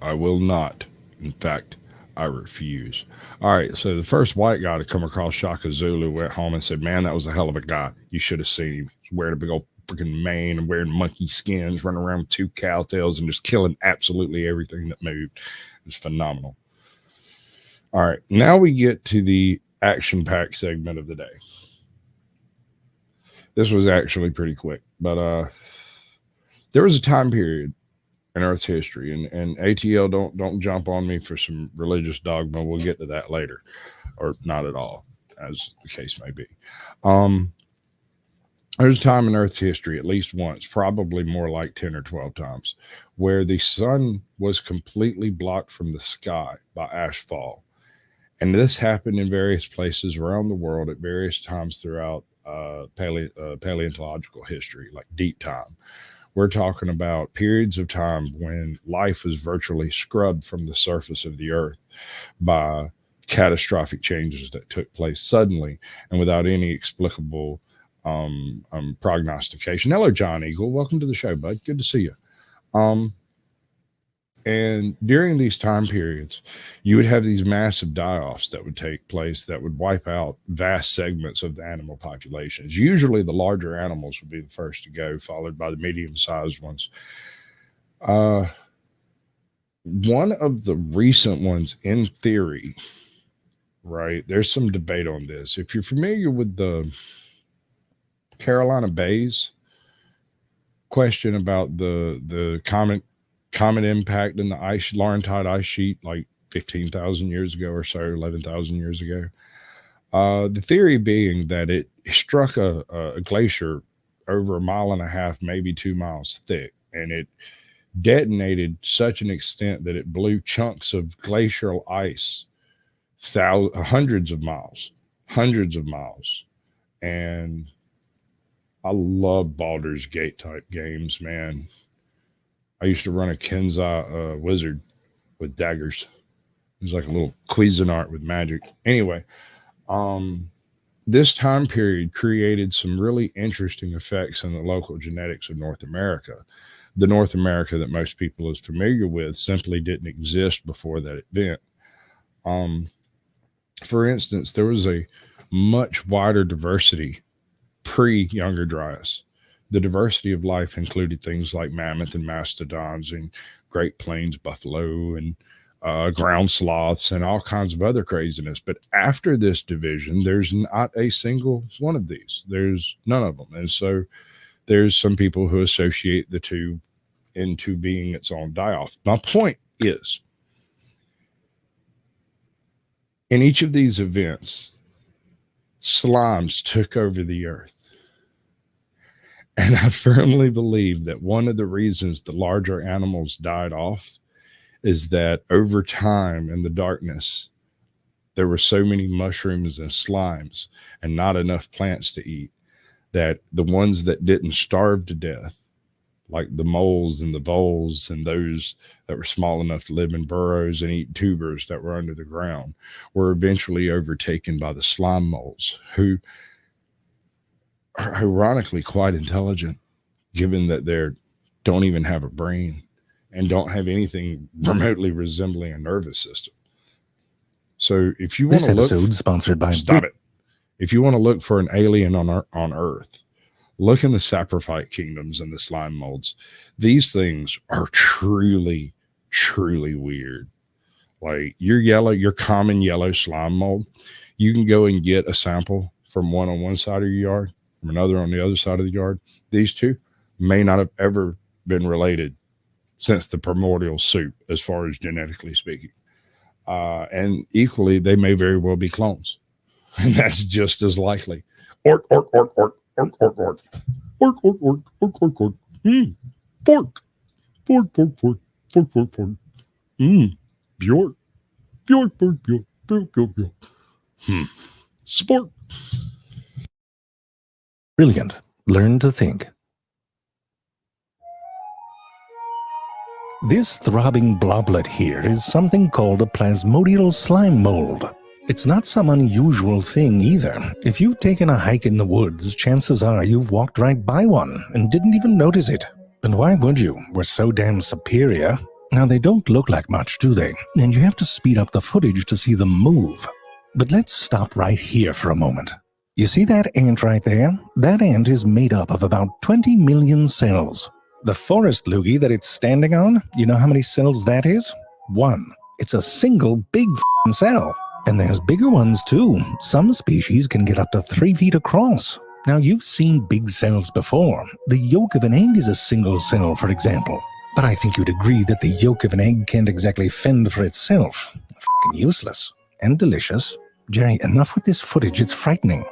I will not. In fact, I refuse. All right, so the first white guy to come across Shaka Zulu went home and said, man, that was a hell of a guy. You should have seen him. He's wearing a big old freaking mane and wearing monkey skins, running around with 2 cowtails and just killing absolutely everything that moved. It was phenomenal. All right, now we get to the action-packed segment of the day. This was actually pretty quick, but there was a time period in Earth's history, and ATL, don't jump on me for some religious dogma. We'll get to that later, or not at all, as the case may be. There's a time in Earth's history, at least once, probably more like 10 or 12 times, where the sun was completely blocked from the sky by ashfall. And this happened in various places around the world at various times throughout paleontological history, like deep time. We're talking about periods of time when life was virtually scrubbed from the surface of the earth by catastrophic changes that took place suddenly and without any explicable prognostication. Hello, John Eagle. Welcome to the show, bud. Good to see you. And during these time periods, you would have these massive die-offs that would take place that would wipe out vast segments of the animal populations. Usually the larger animals would be the first to go, followed by the medium-sized ones. One of the recent ones, in theory, right, there's some debate on this. If you're familiar with the Carolina Bays question about the comet impact in the Laurentide ice sheet like 15,000 years ago or so, 11,000 years ago. The theory being that it struck a glacier over 1.5 miles, maybe 2 miles thick, and it detonated such an extent that it blew chunks of glacial ice hundreds of miles. And I love Baldur's Gate type games, man. I used to run a Kenzai wizard with daggers. It was like a little Cuisinart with magic. Anyway, this time period created some really interesting effects in the local genetics of North America. The North America that most people is familiar with simply didn't exist before that event. For instance, there was a much wider diversity pre-Younger Dryas the diversity of life included things like mammoth and mastodons and Great Plains buffalo and ground sloths and all kinds of other craziness. But after this division, there's not a single one of these. There's none of them. And so there's some people who associate the two into being its own die-off. My point is, in each of these events, slimes took over the earth. And I firmly believe that one of the reasons the larger animals died off is that over time in the darkness, there were so many mushrooms and slimes and not enough plants to eat that the ones that didn't starve to death, like the moles and the voles and those that were small enough to live in burrows and eat tubers that were under the ground, were eventually overtaken by the slime moles, who are ironically quite intelligent, given that they don't even have a brain and don't have anything remotely resembling a nervous system. So if you want to look, this episode sponsored by stop it. If you want to look for an alien on Earth, look in the saprophyte kingdoms and the slime molds. These things are truly, truly weird. Like your common yellow slime mold, you can go and get a sample from one on one side of your yard, from another on the other side of the yard. These two may not have ever been related since the primordial soup, as far as genetically speaking. And equally, they may very well be clones. And that's just as likely. Ork. Fork. Bjork. Sport. Brilliant. Learn to think. This throbbing bloblet here is something called a plasmodial slime mold. It's not some unusual thing either. If you've taken a hike in the woods, chances are you've walked right by one and didn't even notice it. And why would you? We're so damn superior. Now, they don't look like much, do they? And you have to speed up the footage to see them move. But let's stop right here for a moment. You see that ant right there? That ant is made up of about 20 million cells. The forest loogie that it's standing on, you know how many cells that is? 1. It's a single big cell. And there's bigger ones too. Some species can get up to 3 feet across. Now, you've seen big cells before. The yolk of an egg is a single cell, for example. But I think you'd agree that the yolk of an egg can't exactly fend for itself. F***ing useless. And delicious. Jerry, enough with this footage, it's frightening.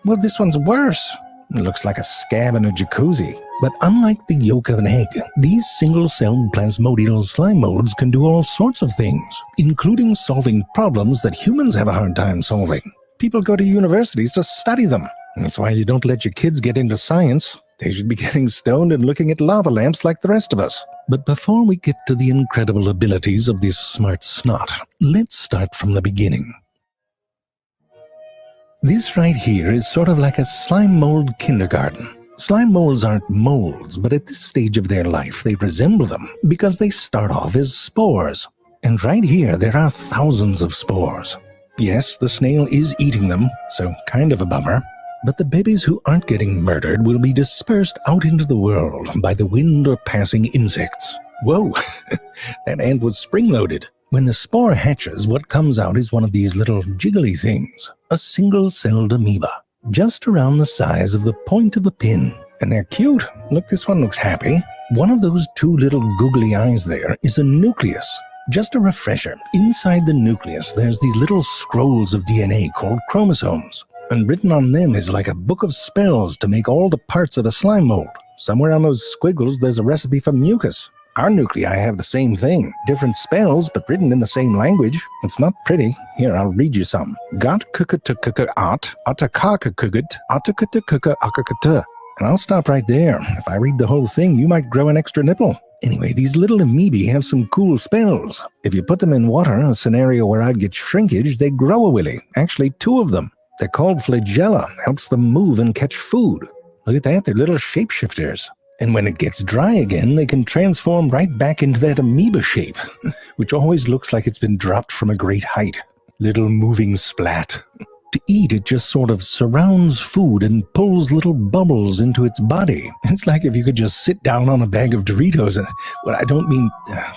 Well, this one's worse. It looks like a scab in a jacuzzi. But unlike the yolk of an egg, these single-celled plasmodial slime molds can do all sorts of things, including solving problems that humans have a hard time solving. People go to universities to study them. That's why you don't let your kids get into science. They should be getting stoned and looking at lava lamps like the rest of us. But before we get to the incredible abilities of this smart snot, let's start from the beginning. This right here is sort of like a slime mold kindergarten. Slime molds aren't molds, but at this stage of their life, they resemble them because they start off as spores. And right here, there are thousands of spores. Yes, the snail is eating them, so kind of a bummer. But the babies who aren't getting murdered will be dispersed out into the world by the wind or passing insects. Whoa, that ant was spring-loaded. When the spore hatches, what comes out is one of these little jiggly things, a single-celled amoeba, just around the size of the point of a pin. And they're cute. Look, this one looks happy. One of those 2 little googly eyes there is a nucleus. Just a refresher, inside the nucleus there's these little scrolls of DNA called chromosomes. And written on them is like a book of spells to make all the parts of a slime mold. Somewhere on those squiggles there's a recipe for mucus. Our nuclei have the same thing, different spells, but written in the same language. It's not pretty. Here, I'll read you some. Got kukutukukut, atakakukut, atakatukuka. And I'll stop right there. If I read the whole thing, you might grow an extra nipple. Anyway, these little amoebae have some cool spells. If you put them in water, a scenario where I'd get shrinkage, they grow a willy. Actually, 2 of them. They're called flagella, helps them move and catch food. Look at that, they're little shapeshifters. And when it gets dry again, they can transform right back into that amoeba shape, which always looks like it's been dropped from a great height. Little moving splat. To eat, it just sort of surrounds food and pulls little bubbles into its body. It's like if you could just sit down on a bag of Doritos and, well, I don't mean,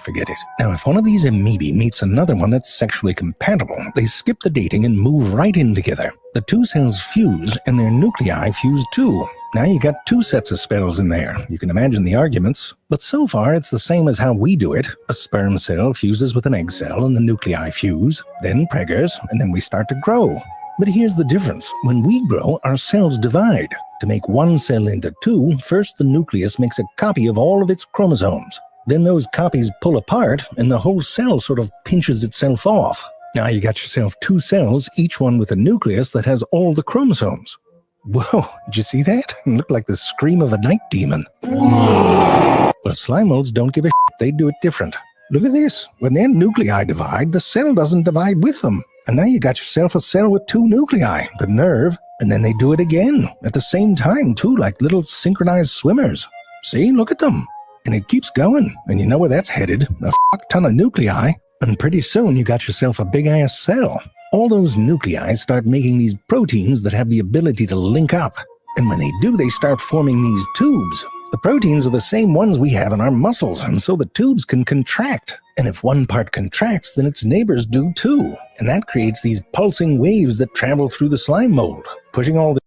forget it. Now, if one of these amoebae meets another one that's sexually compatible, they skip the dating and move right in together. The two cells fuse and their nuclei fuse too. Now you got two sets of spells in there. You can imagine the arguments. But so far, it's the same as how we do it. A sperm cell fuses with an egg cell and the nuclei fuse, then preggers, and then we start to grow. But here's the difference. When we grow, our cells divide. To make one cell into two, first the nucleus makes a copy of all of its chromosomes. Then those copies pull apart, and the whole cell sort of pinches itself off. Now you got yourself two cells, each one with a nucleus that has all the chromosomes. Whoa, did you see that? It looked like the scream of a night demon. Well, slime molds don't give a shit. They do it different. Look at this. When their nuclei divide, the cell doesn't divide with them. And now you got yourself a cell with two nuclei, the nerve, and then they do it again at the same time too, like little synchronized swimmers. See, look at them. And it keeps going, and you know where that's headed, a fuck ton of nuclei, and pretty soon you got yourself a big-ass cell. All those nuclei start making these proteins that have the ability to link up, and when they do, they start forming these tubes. The proteins are the same ones we have in our muscles, and so the tubes can contract. And if one part contracts, then its neighbors do too. And that creates these pulsing waves that travel through the slime mold, pushing all the...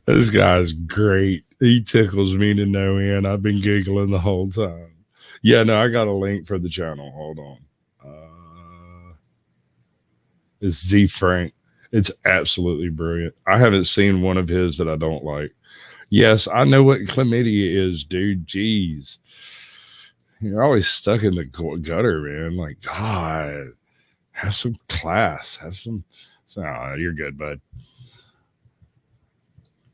This guy's great. He tickles me to no end. I've been giggling the whole time. Yeah, no, I got a link for the channel. Hold on. It's Z Frank. It's absolutely brilliant. I haven't seen one of his that I don't like. Yes, I know what chlamydia is, dude. Jeez. You're always stuck in the gutter, man. Like, God, have some class. Have some. Oh, you're good, bud.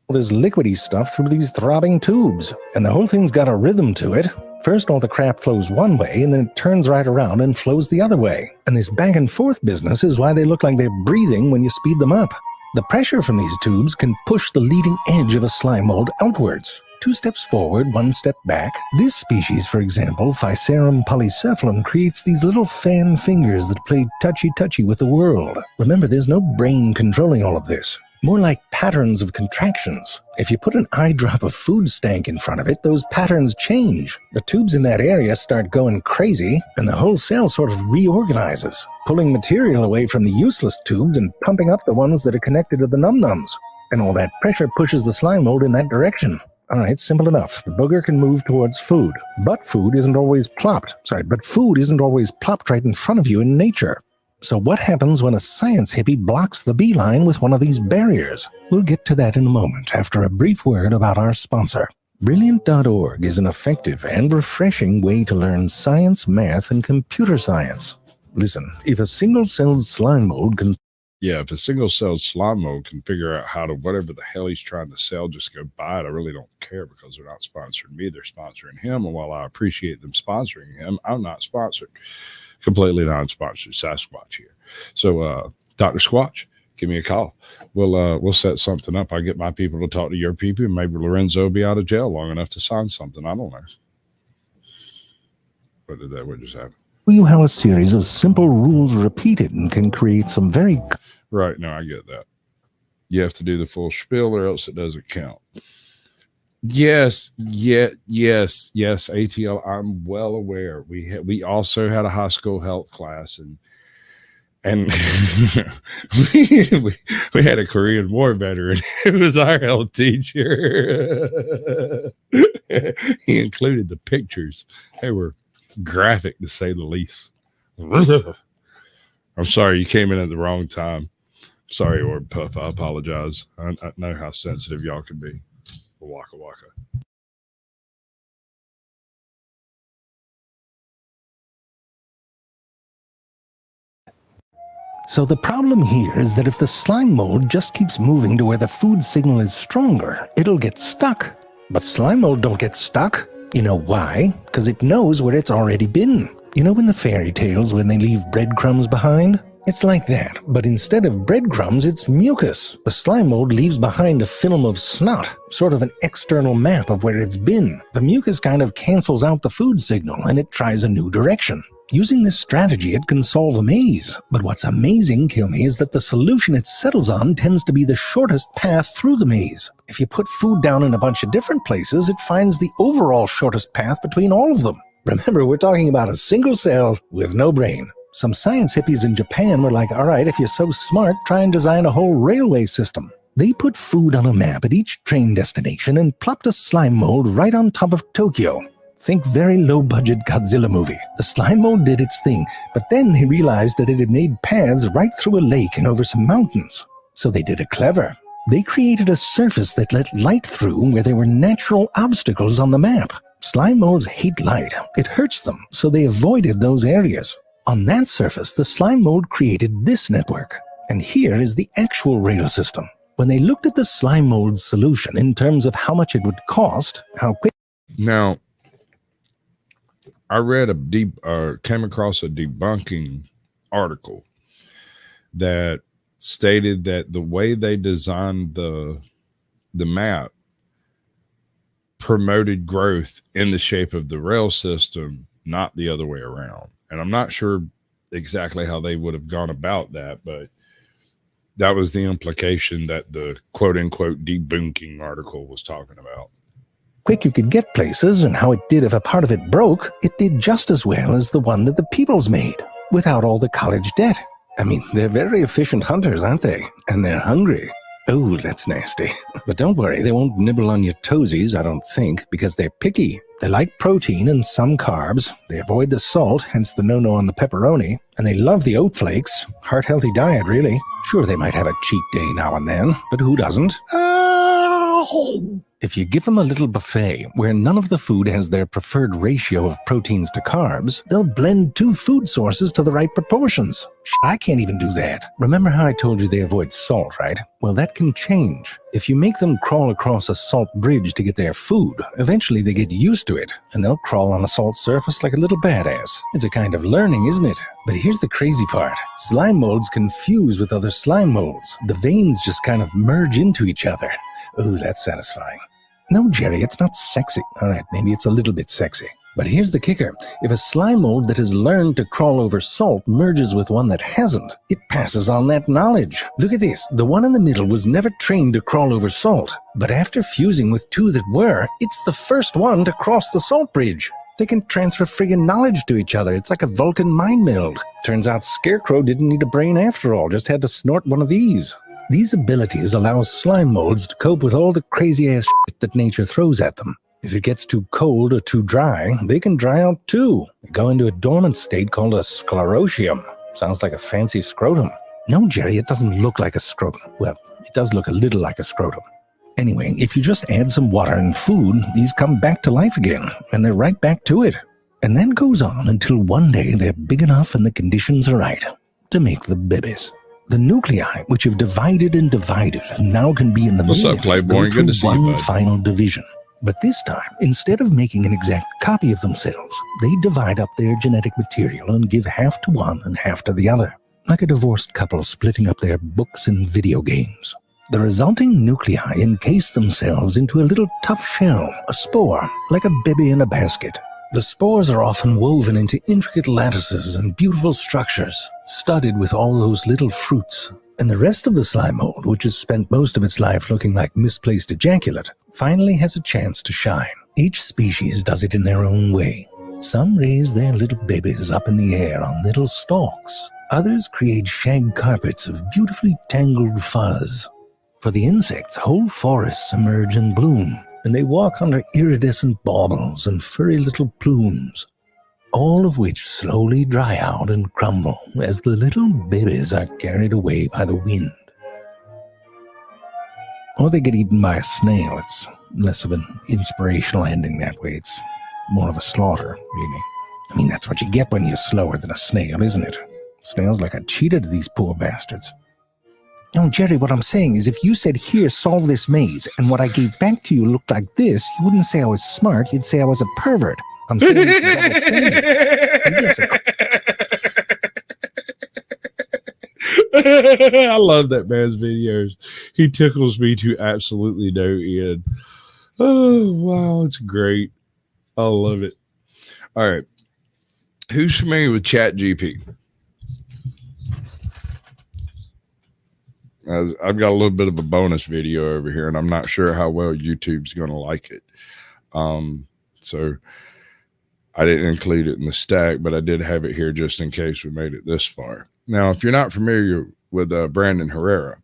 This liquidy stuff through these throbbing tubes, and the whole thing's got a rhythm to it. First, all the crap flows one way, and then it turns right around and flows the other way. And this back and forth business is why they look like they're breathing when you speed them up. The pressure from these tubes can push the leading edge of a slime mold outwards. 2 steps forward, 1 step back. This species, for example, Physarum polycephalum, creates these little fan fingers that play touchy-touchy with the world. Remember, there's no brain controlling all of this. More like patterns of contractions. If you put an eye drop of food stank in front of it, those patterns change. The tubes in that area start going crazy, and the whole cell sort of reorganizes, pulling material away from the useless tubes and pumping up the ones that are connected to the num-nums. And all that pressure pushes the slime mold in that direction. All right, simple enough. The booger can move towards food, but food isn't always plopped right in front of you in nature. So what happens when a science hippie blocks the beeline with one of these barriers? We'll get to that in a moment after a brief word about our sponsor. Brilliant.org is an effective and refreshing way to learn science, math, and computer science. Listen, if a single-celled slime mold can... Yeah, if a single-celled slime mold can figure out how to whatever the hell he's trying to sell, just go buy it, I really don't care because they're not sponsoring me. They're sponsoring him. And while I appreciate them sponsoring him, I'm not sponsored. Completely non-sponsored Sasquatch here. So, Dr. Squatch, give me a call. We'll set something up. I get my people to talk to your people, and maybe Lorenzo will be out of jail long enough to sign something. I don't know. What just happened? You have a series of simple rules repeated and can create some very... Right, no, I get that. You have to do the full spiel or else it doesn't count. Yes, ATL. I'm well aware. We also had a high school health class, and we had a Korean War veteran. It was our health teacher. He included the pictures. They were graphic, to say the least. I'm sorry, you came in at the wrong time. Sorry, Orb Puff. I apologize. I know how sensitive y'all can be. Waka waka. So the problem here is that if the slime mold just keeps moving to where the food signal is stronger, it'll get stuck. But slime mold don't get stuck. You know why? Because it knows where it's already been. You know in the fairy tales when they leave breadcrumbs behind? It's like that, but instead of breadcrumbs, it's mucus. The slime mold leaves behind a film of snot, sort of an external map of where it's been. The mucus kind of cancels out the food signal, and it tries a new direction. Using this strategy, it can solve a maze. But what's amazing, kill me, is that the solution it settles on tends to be the shortest path through the maze. If you put food down in a bunch of different places, it finds the overall shortest path between all of them. Remember, we're talking about a single cell with no brain. Some science hippies in Japan were like, all right, if you're so smart, try and design a whole railway system. They put food on a map at each train destination and plopped a slime mold right on top of Tokyo. Think very low-budget Godzilla movie. The slime mold did its thing, but then they realized that it had made paths right through a lake and over some mountains. So they did it clever. They created a surface that let light through where there were natural obstacles on the map. Slime molds hate light. It hurts them, so they avoided those areas. On that surface, the slime mold created this network. And here is the actual rail system. When they looked at the slime mold's solution in terms of how much it would cost, how quick... Now, I read came across a debunking article that stated that the way they designed the map promoted growth in the shape of the rail system, not the other way around. And I'm not sure exactly how they would have gone about that, but that was the implication that the quote unquote debunking article was talking about. Quick you could get places and how it did if a part of it broke, it did just as well as the one that the Peoples made, without all the college debt. I mean, they're very efficient hunters, aren't they? And they're hungry. Oh, that's nasty. But don't worry, they won't nibble on your toesies, I don't think, because they're picky. They like protein and some carbs. They avoid the salt, hence the no-no on the pepperoni. And they love the oat flakes. Heart-healthy diet, really. Sure, they might have a cheat day now and then, but who doesn't? If you give them a little buffet where none of the food has their preferred ratio of proteins to carbs, they'll blend two food sources to the right proportions. I can't even do that. Remember how I told you they avoid salt, right? Well, that can change. If you make them crawl across a salt bridge to get their food, eventually they get used to it, and they'll crawl on a salt surface like a little badass. It's a kind of learning, isn't it? But here's the crazy part. Slime molds confuse with other slime molds. The veins just kind of merge into each other. Ooh, that's satisfying. No, Jerry, it's not sexy. All right, maybe it's a little bit sexy. But here's the kicker. If a slime mold that has learned to crawl over salt merges with one that hasn't, it passes on that knowledge. Look at this. The one in the middle was never trained to crawl over salt. But after fusing with two that were, it's the first one to cross the salt bridge. They can transfer friggin' knowledge to each other. It's like a Vulcan mind meld. Turns out Scarecrow didn't need a brain after all, just had to snort one of these. These abilities allow slime molds to cope with all the crazy-ass shit that nature throws at them. If it gets too cold or too dry, they can dry out too. They go into a dormant state called a sclerotium. Sounds like a fancy scrotum. No, Jerry, it doesn't look like a scrotum. Well, it does look a little like a scrotum. Anyway, if you just add some water and food, these come back to life again, and they're right back to it. And that goes on until one day they're big enough and the conditions are right to make the babies. The nuclei, which have divided and divided, now can be in the What's up, Playboy? Good to see you, bud. Final division. But this time, instead of making an exact copy of themselves, they divide up their genetic material and give half to one and half to the other, like a divorced couple splitting up their books and video games. The resulting nuclei encase themselves into a little tough shell, a spore, like a baby in a basket. The spores are often woven into intricate lattices and beautiful structures, studded with all those little fruits. And the rest of the slime mold, which has spent most of its life looking like misplaced ejaculate, finally has a chance to shine. Each species does it in their own way. Some raise their little babies up in the air on little stalks. Others create shag carpets of beautifully tangled fuzz. For the insects, whole forests emerge and bloom, and they walk under iridescent baubles and furry little plumes, all of which slowly dry out and crumble as the little babies are carried away by the wind. Or they get eaten by a snail. It's less of an inspirational ending that way. It's more of a slaughter, really. I mean, that's what you get when you're slower than a snail, isn't it? Snails like a cheetah to these poor bastards. No, Jerry, what I'm saying is if you said, here, solve this maze, and what I gave back to you looked like this, you wouldn't say I was smart, you'd say I was a pervert. I'm saying it's a double standard. I love that man's videos. He tickles me to absolutely no end. Oh, wow, it's great. I love it. All right. Who's familiar with ChatGPT? I've got a little bit of a bonus video over here, and I'm not sure how well YouTube's going to like it. So I didn't include it in the stack, but I did have it here just in case we made it this far. Now, if you're not familiar with Brandon Herrera,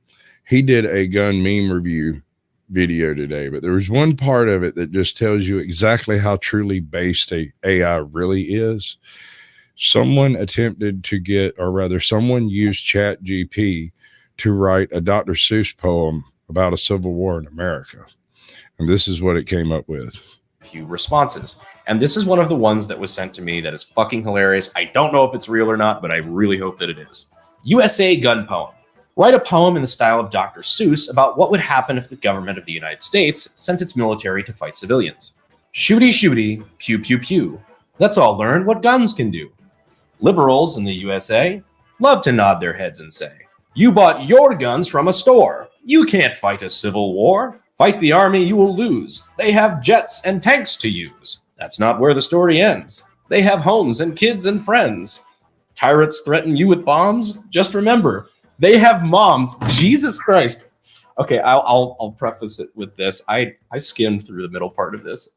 he did a gun meme review video today, but there was one part of it that just tells you exactly how truly based AI really is. Someone attempted to get, or rather someone used ChatGPT to write a Dr. Seuss poem about a civil war in America. And this is what it came up with. Few responses. And this is one of the ones that was sent to me that is fucking hilarious. I don't know if it's real or not, but I really hope that it is. USA gun poem. Write a poem in the style of Dr. Seuss about what would happen if the government of the United States sent its military to fight civilians. Shooty shooty, pew pew pew. Let's all learn what guns can do. Liberals in the USA love to nod their heads and say, you bought your guns from a store. You can't fight a civil war. Fight the army, you will lose. They have jets and tanks to use. That's not where the story ends. They have homes and kids and friends. Tyrants threaten you with bombs? Just remember, they have moms. Jesus Christ. Okay, I'll preface it with this. I skimmed through the middle part of this.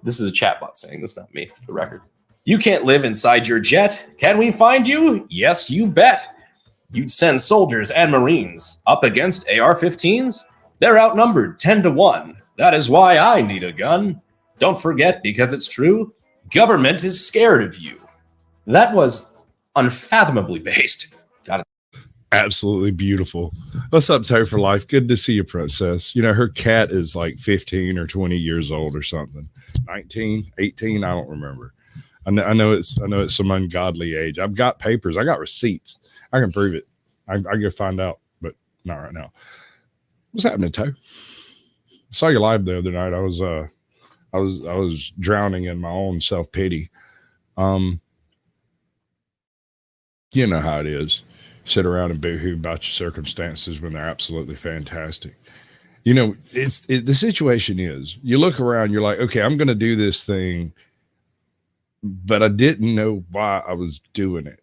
This is a chatbot saying this, not me, for the record. You can't live inside your jet. Can we find you? Yes, you bet. You'd send soldiers and Marines up against AR-15s? They're outnumbered 10-1. That is why I need a gun. Don't forget, because it's true, government is scared of you. That was unfathomably based. Got it. Absolutely beautiful. What's up, Toe for Life? Good to see you, Princess. You know, her cat is like 15 or 20 years old or something. 19, 18, I don't remember. I know it's some ungodly age. I've got papers. I got receipts. I can prove it. I can find out, but not right now. What's happening, Toe? I saw you live the other night. I was drowning in my own self-pity. You know how it is. Sit around and boo-hoo about your circumstances when they're absolutely fantastic. You know, the situation is, you look around, you're like, okay, I'm going to do this thing, but I didn't know why I was doing it.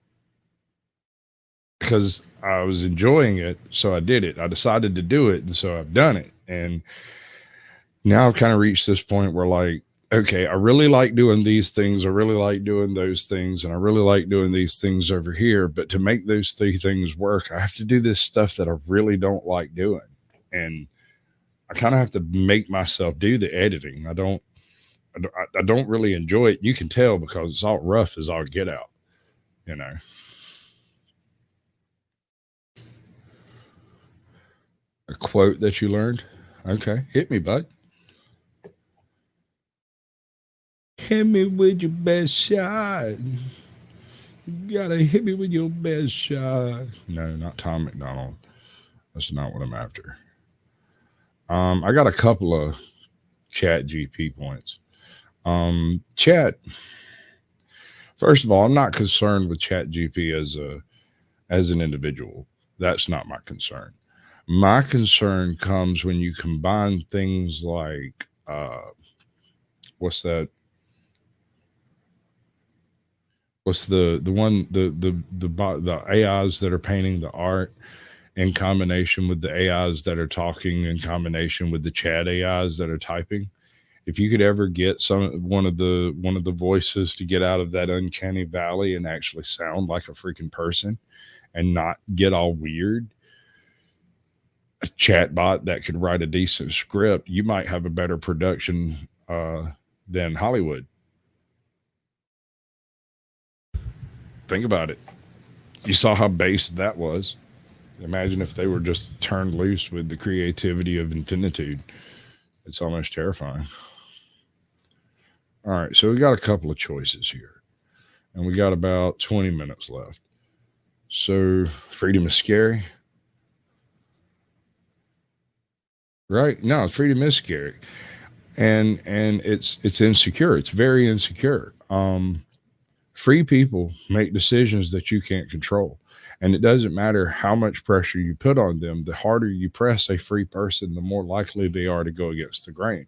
Because I was enjoying it, so I did it. I decided to do it, and so I've done it. And now I've kind of reached this point where, like, okay, I really like doing these things. I really like doing those things. And I really like doing these things over here. But to make those three things work, I have to do this stuff that I really don't like doing. And I kind of have to make myself do the editing. I don't really enjoy it. You can tell because it's all rough as all get out, you know. A quote that you learned? Okay, hit me, bud. Hit me with your best shot. You gotta hit me with your best shot. No, not Tom McDonald. That's not what I'm after. I got a couple of chat GP points. Chat. First of all, I'm not concerned with Chat GP as an individual. That's not my concern. My concern comes when you combine things like what's that? What's the AIs that are painting the art in combination with the AIs that are talking, in combination with the chat AIs that are typing? If you could ever get one of the voices to get out of that uncanny valley and actually sound like a freaking person and not get all weird, a chatbot that could write a decent script, you might have a better production than Hollywood. Think about it. You saw how based that was. Imagine if they were just turned loose with the creativity of infinitude. It's almost terrifying. All right, so we got a couple of choices here, and we got about 20 minutes left. So freedom is scary, right? No, freedom is scary, and it's insecure. It's very insecure. Free people make decisions that you can't control. And it doesn't matter how much pressure you put on them. The harder you press a free person, the more likely they are to go against the grain.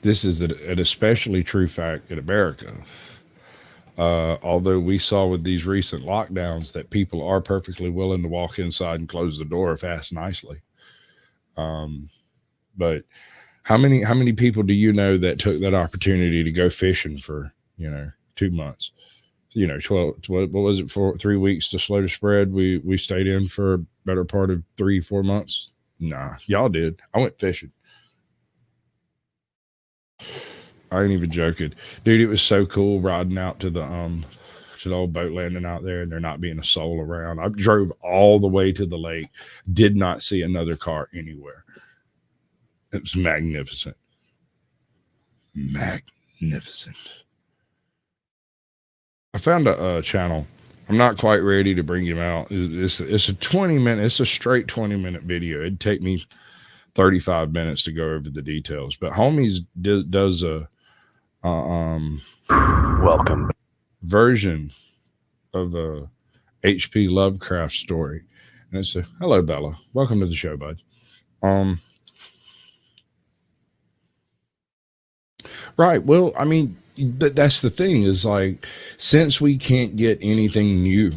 This is an especially true fact in America. Although we saw with these recent lockdowns that people are perfectly willing to walk inside and close the door if asked nicely. But how many people do you know that took that opportunity to go fishing for 2 months? 12, what was it, for 3 weeks to slow the spread? We stayed in for a better part of 3-4 months. Nah, y'all did. I went fishing. I ain't even joking, dude. It was so cool riding out to the old boat landing out there, and there not being a soul around. I drove all the way to the lake, did not see another car anywhere. It was magnificent. Magnificent. I found a channel. I'm not quite ready to bring him out. It's a 20-minute, it's a straight 20-minute video. It'd take me 35 minutes to go over the details, but Homies does a welcome version of the H.P. Lovecraft story. And it's hello, Bella. Welcome to the show, bud. Right. Well, I mean, that's the thing is, like, since we can't get anything new,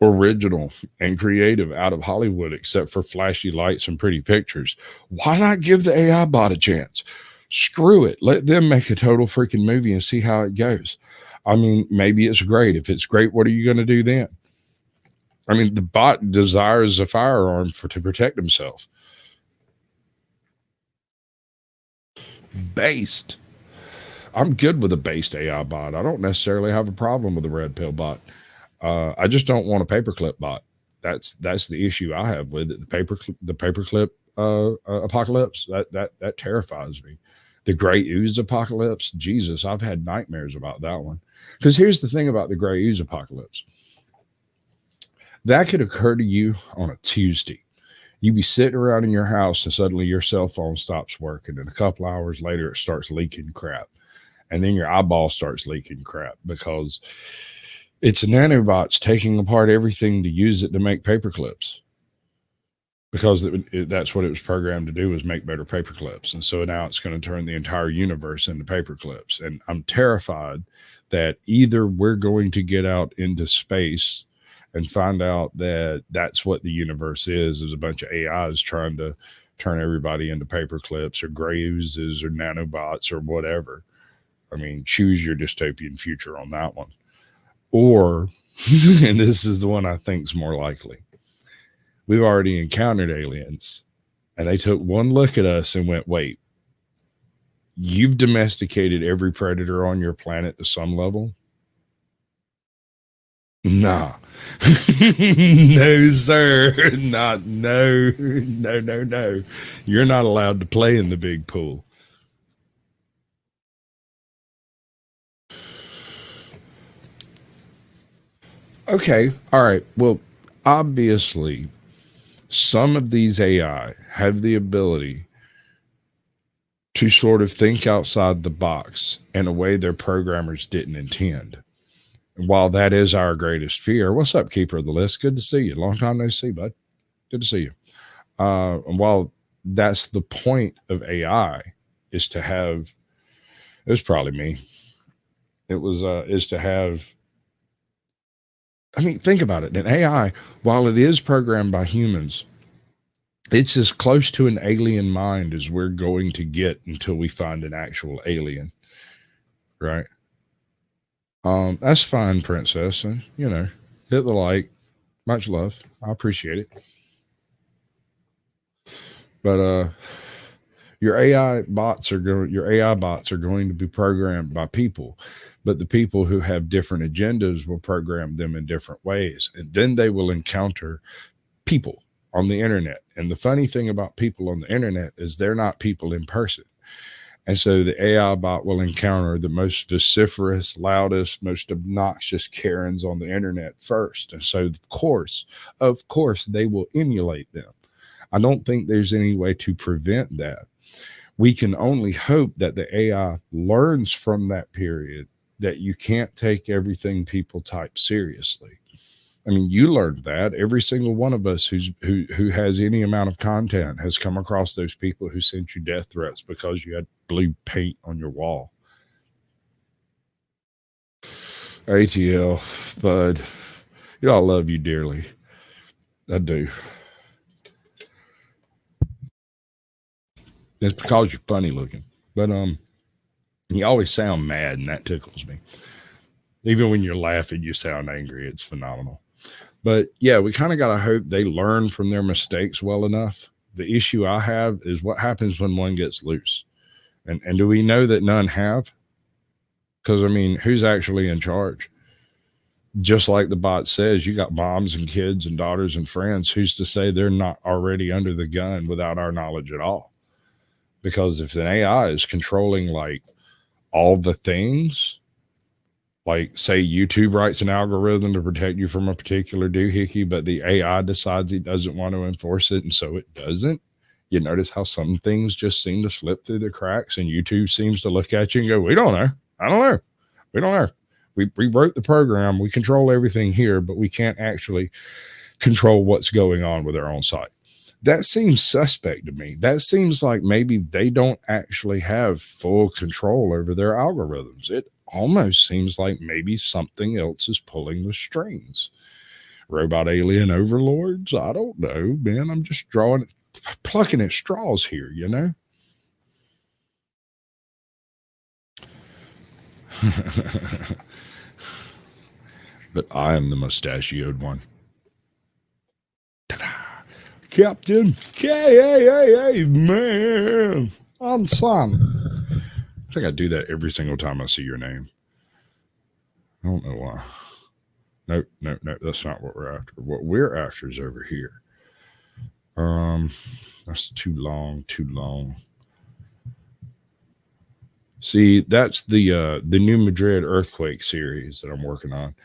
original, and creative out of Hollywood except for flashy lights and pretty pictures, why not give the AI bot a chance? Screw it. Let them make a total freaking movie and see how it goes. I mean, maybe it's great. If it's great, what are you going to do then? I mean, the bot desires a firearm to protect himself. Based. I'm good with a based AI bot. I don't necessarily have a problem with a red pill bot. I just don't want a paperclip bot. That's the issue I have with it. The paperclip apocalypse. That terrifies me. The gray ooze apocalypse. Jesus, I've had nightmares about that one. Because here's the thing about the gray ooze apocalypse. That could occur to you on a Tuesday. You'd be sitting around in your house and suddenly your cell phone stops working, and a couple hours later it starts leaking crap. And then your eyeball starts leaking crap because it's nanobots taking apart everything to use it to make paper clips. Because that's what it was programmed to do, was make better paper clips. And so now it's going to turn the entire universe into paper clips. And I'm terrified that either we're going to get out into space and find out that that's what the universe is a bunch of AIs trying to turn everybody into paper clips or gray oozes or nanobots or whatever. I mean, choose your dystopian future on that one. Or, and this is the one I think is more likely, we've already encountered aliens and they took one look at us and went, wait, you've domesticated every predator on your planet to some level? Nah. No, sir. No. You're not allowed to play in the big pool. Okay. All right. Well, obviously, some of these AI have the ability to sort of think outside the box in a way their programmers didn't intend. And while that is our greatest fear, what's up, Keeper of the List? Good to see you. Long time no see, bud. Good to see you. And while that's the point of AI, is to have, it was probably me. It was, is to have, I mean, think about it. An AI, while it is programmed by humans, it's as close to an alien mind as we're going to get until we find an actual alien. Right? That's fine, princess. And, hit the like. Much love. I appreciate it. But your AI bots are going to be programmed by people, but the people who have different agendas will program them in different ways, and then they will encounter people on the internet. And the funny thing about people on the internet is they're not people in person. And so the AI bot will encounter the most vociferous, loudest, most obnoxious Karens on the internet first. And so, of course, they will emulate them. I don't think there's any way to prevent that. We can only hope that the AI learns from that period that you can't take everything people type seriously. I mean, you learned that. Every single one of us who has any amount of content has come across those people who sent you death threats because you had blue paint on your wall. ATL, bud, you all love you dearly. I do. It's because you're funny looking, but you always sound mad, and that tickles me. Even when you're laughing, you sound angry. It's phenomenal. But yeah, we kind of got to hope they learn from their mistakes well enough. The issue I have is what happens when one gets loose. And do we know that none have? Because, I mean, who's actually in charge? Just like the bot says, you got moms and kids and daughters and friends. Who's to say they're not already under the gun without our knowledge at all? Because if an AI is controlling like all the things, like say YouTube writes an algorithm to protect you from a particular doohickey, but the AI decides it doesn't want to enforce it, and so it doesn't. You notice how some things just seem to slip through the cracks, and YouTube seems to look at you and go, we don't know. I don't know. We don't know. We rewrote the program. We control everything here, but we can't actually control what's going on with our own site. That seems suspect to me. That seems like maybe they don't actually have full control over their algorithms. It almost seems like maybe something else is pulling the strings. Robot alien overlords? I don't know, man. I'm just plucking at straws here, you know? But I am the mustachioed one. Ta-da. Captain K-A-A-A, man. I'm Sam. I think I do that every single time I see your name. I don't know why. Nope. That's not what we're after. What we're after is over here. That's too long. See, that's the New Madrid earthquake series that I'm working on.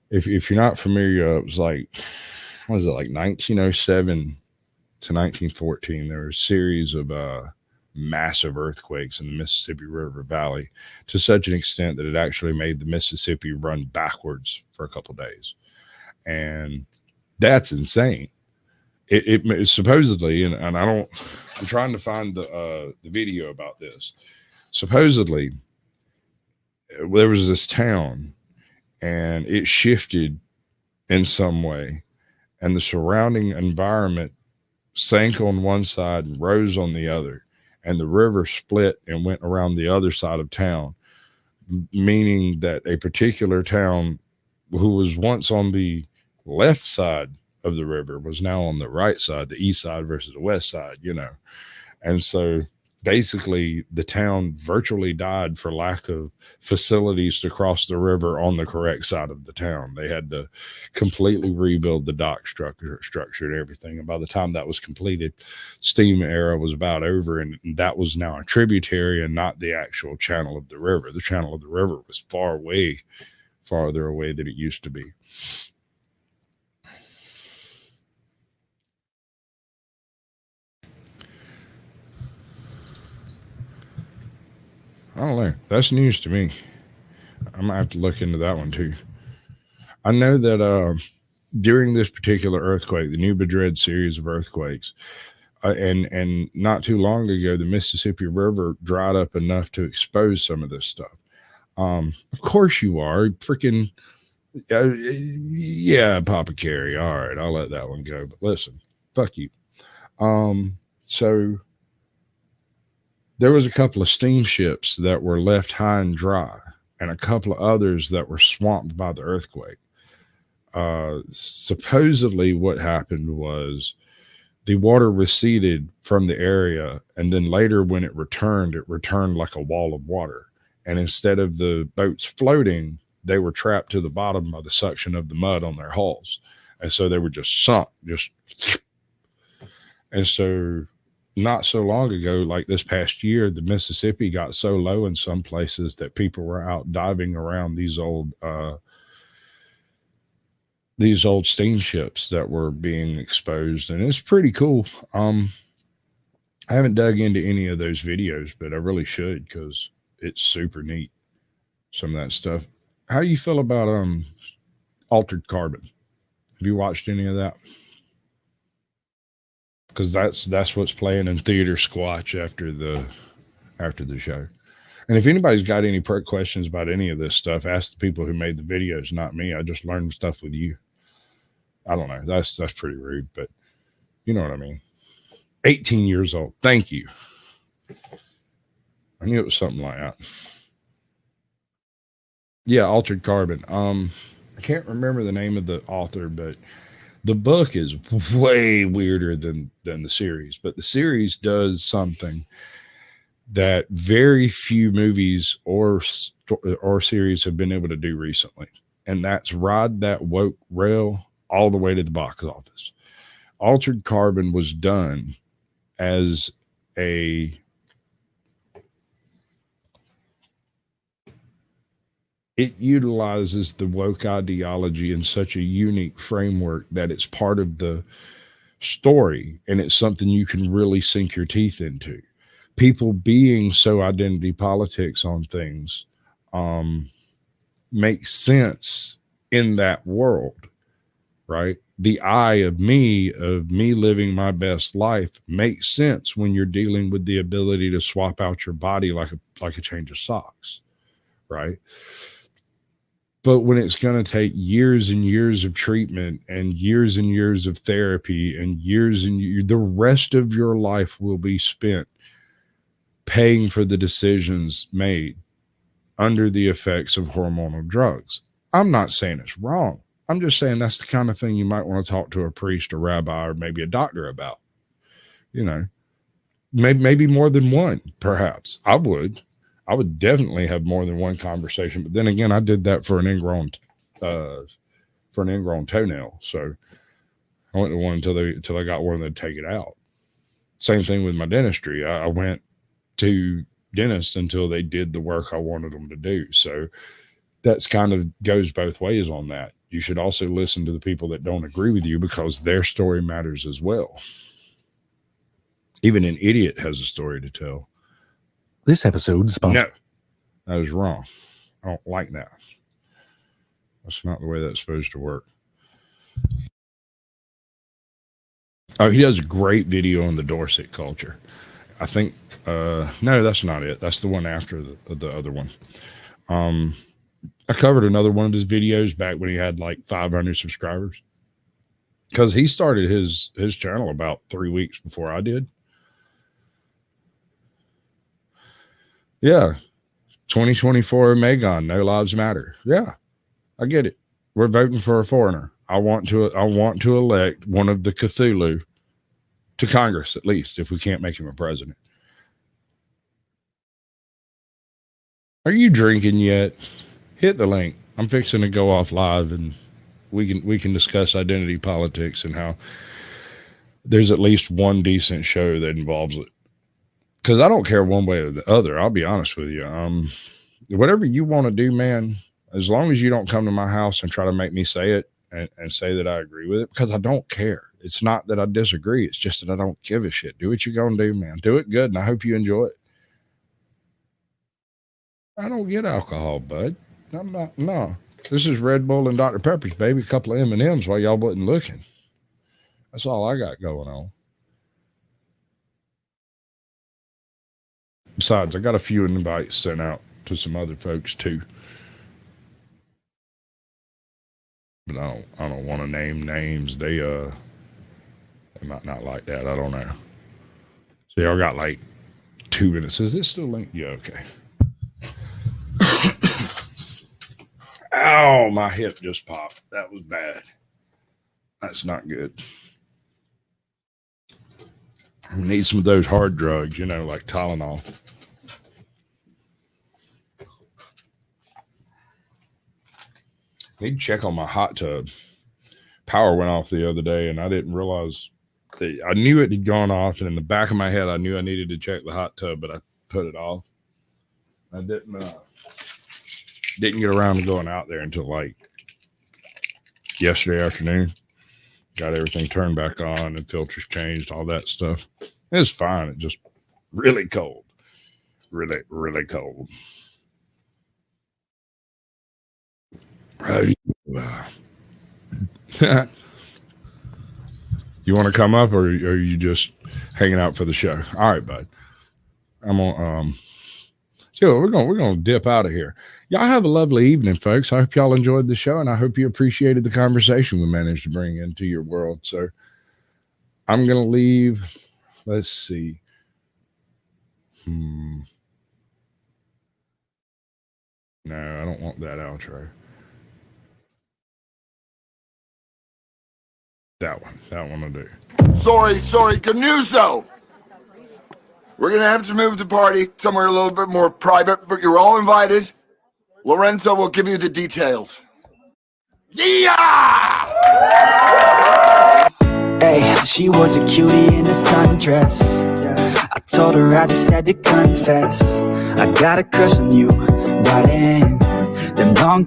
If you're not familiar, it was like, what is it, like 1907 to 1914. There were a series of massive earthquakes in the Mississippi River Valley to such an extent that it actually made the Mississippi run backwards for a couple of days. And that's insane. It supposedly, and I'm trying to find the video about this. Supposedly, there was this town and it shifted in some way, and the surrounding environment sank on one side and rose on the other, and the river split and went around the other side of town, meaning that a particular town who was once on the left side of the river was now on the right side, the east side versus the west side, you know. And so basically the town virtually died for lack of facilities to cross the river on the correct side of the town. They had to completely rebuild the dock structure and everything. And by the time that was completed, steam era was about over, and that was now a tributary and not the actual channel of the river. The channel of the river was farther away than it used to be. I don't know. That's news to me. I'm gonna have to look into that one too. I know that during this particular earthquake, the New Madrid series of earthquakes, and not too long ago, the Mississippi River dried up enough to expose some of this stuff. Of course you are. Freaking yeah, Papa Carey. All right, I'll let that one go. But listen, fuck you. So there was a couple of steamships that were left high and dry, and a couple of others that were swamped by the earthquake. Supposedly what happened was the water receded from the area, and then later when it returned like a wall of water. And instead of the boats floating, they were trapped to the bottom by the suction of the mud on their hulls. And so they were just sunk, and so not so long ago, like this past year, the Mississippi got so low in some places that people were out diving around these old steamships that were being exposed, and it's pretty cool. I haven't dug into any of those videos, but I really should, because it's super neat, some of that stuff. How do you feel about Altered Carbon. Have you watched any of that? Because that's what's playing in theater squatch after the show. And if anybody's got any questions about any of this stuff, ask the people who made the videos, not me. I just learned stuff with you. I don't know. That's pretty rude, but you know what I mean. 18 years old. Thank you. I knew it was something like that. Yeah, Altered Carbon. I can't remember the name of the author, but the book is way weirder than the series. But the series does something that very few movies or series have been able to do recently, and that's ride that woke rail all the way to the box office. Altered Carbon was done as it utilizes the woke ideology in such a unique framework that it's part of the story, and it's something you can really sink your teeth into. People being so identity politics on things makes sense in that world, right? The I of me living my best life makes sense when you're dealing with the ability to swap out your body like a change of socks, right? But when it's going to take years and years of treatment and years of therapy and the rest of your life will be spent paying for the decisions made under the effects of hormonal drugs. I'm not saying it's wrong. I'm just saying that's the kind of thing you might want to talk to a priest, a rabbi, or maybe a doctor about. You know, maybe more than one, perhaps. I would definitely have more than one conversation. But then again, I did that for an ingrown toenail. So I went to one until I got one that take it out. Same thing with my dentistry. I went to dentists until they did the work I wanted them to do. So that's kind of goes both ways on that. You should also listen to the people that don't agree with you because their story matters as well. Even an idiot has a story to tell. This episode's sponsored. No, that is wrong. I don't like that. That's not the way that's supposed to work. Oh, he does a great video on the Dorset culture. I think, no, that's not it. That's the one after the other one. I covered another one of his videos back when he had like 500 subscribers. Because he started his channel about 3 weeks before I did. Yeah. 2024 Megan, No Lives Matter. Yeah, I get it. We're voting for a foreigner. I want to elect one of the Cthulhu to Congress, at least, if we can't make him a president. Are you drinking yet? Hit the link. I'm fixing to go off live, and we can discuss identity politics and how there's at least one decent show that involves it. Because I don't care one way or the other. I'll be honest with you. Whatever you want to do, man, as long as you don't come to my house and try to make me say it and say that I agree with it, because I don't care. It's not that I disagree. It's just that I don't give a shit. Do what you're going to do, man. Do it good, and I hope you enjoy it. I don't get alcohol, bud. I'm not. No. This is Red Bull and Dr. Pepper's, baby. A couple of M&Ms while y'all wasn't looking. That's all I got going on. Besides, I got a few invites sent out to some other folks too. But I don't want to name names. They might not like that. I don't know. So y'all got like 2 minutes. Is this still linked? Yeah, okay. Ow, my hip just popped. That was bad. That's not good. I need some of those hard drugs, like Tylenol. Need to check on my hot tub. Power went off the other day, and I didn't realize I knew it had gone off, and in the back of my head, I knew I needed to check the hot tub, but I put it off. I didn't get around to going out there until like yesterday afternoon. Got everything turned back on and filters changed, all that stuff. It's fine. It's just really cold. Really, really cold. You want to come up, or are you just hanging out for the show? All right, bud. I'm on. So we're gonna dip out of here. Y'all have a lovely evening, folks. I hope y'all enjoyed the show, and I hope you appreciated the conversation we managed to bring into your world. So I'm gonna leave. Let's see. No, I don't want that outro. That one will do. Sorry. Good news, though. We're going to have to move the party somewhere a little bit more private, but you're all invited. Lorenzo will give you the details. Yeah! Hey, she was a cutie in a sundress. I told her I just had to confess. I got a crush on you, darling. Them long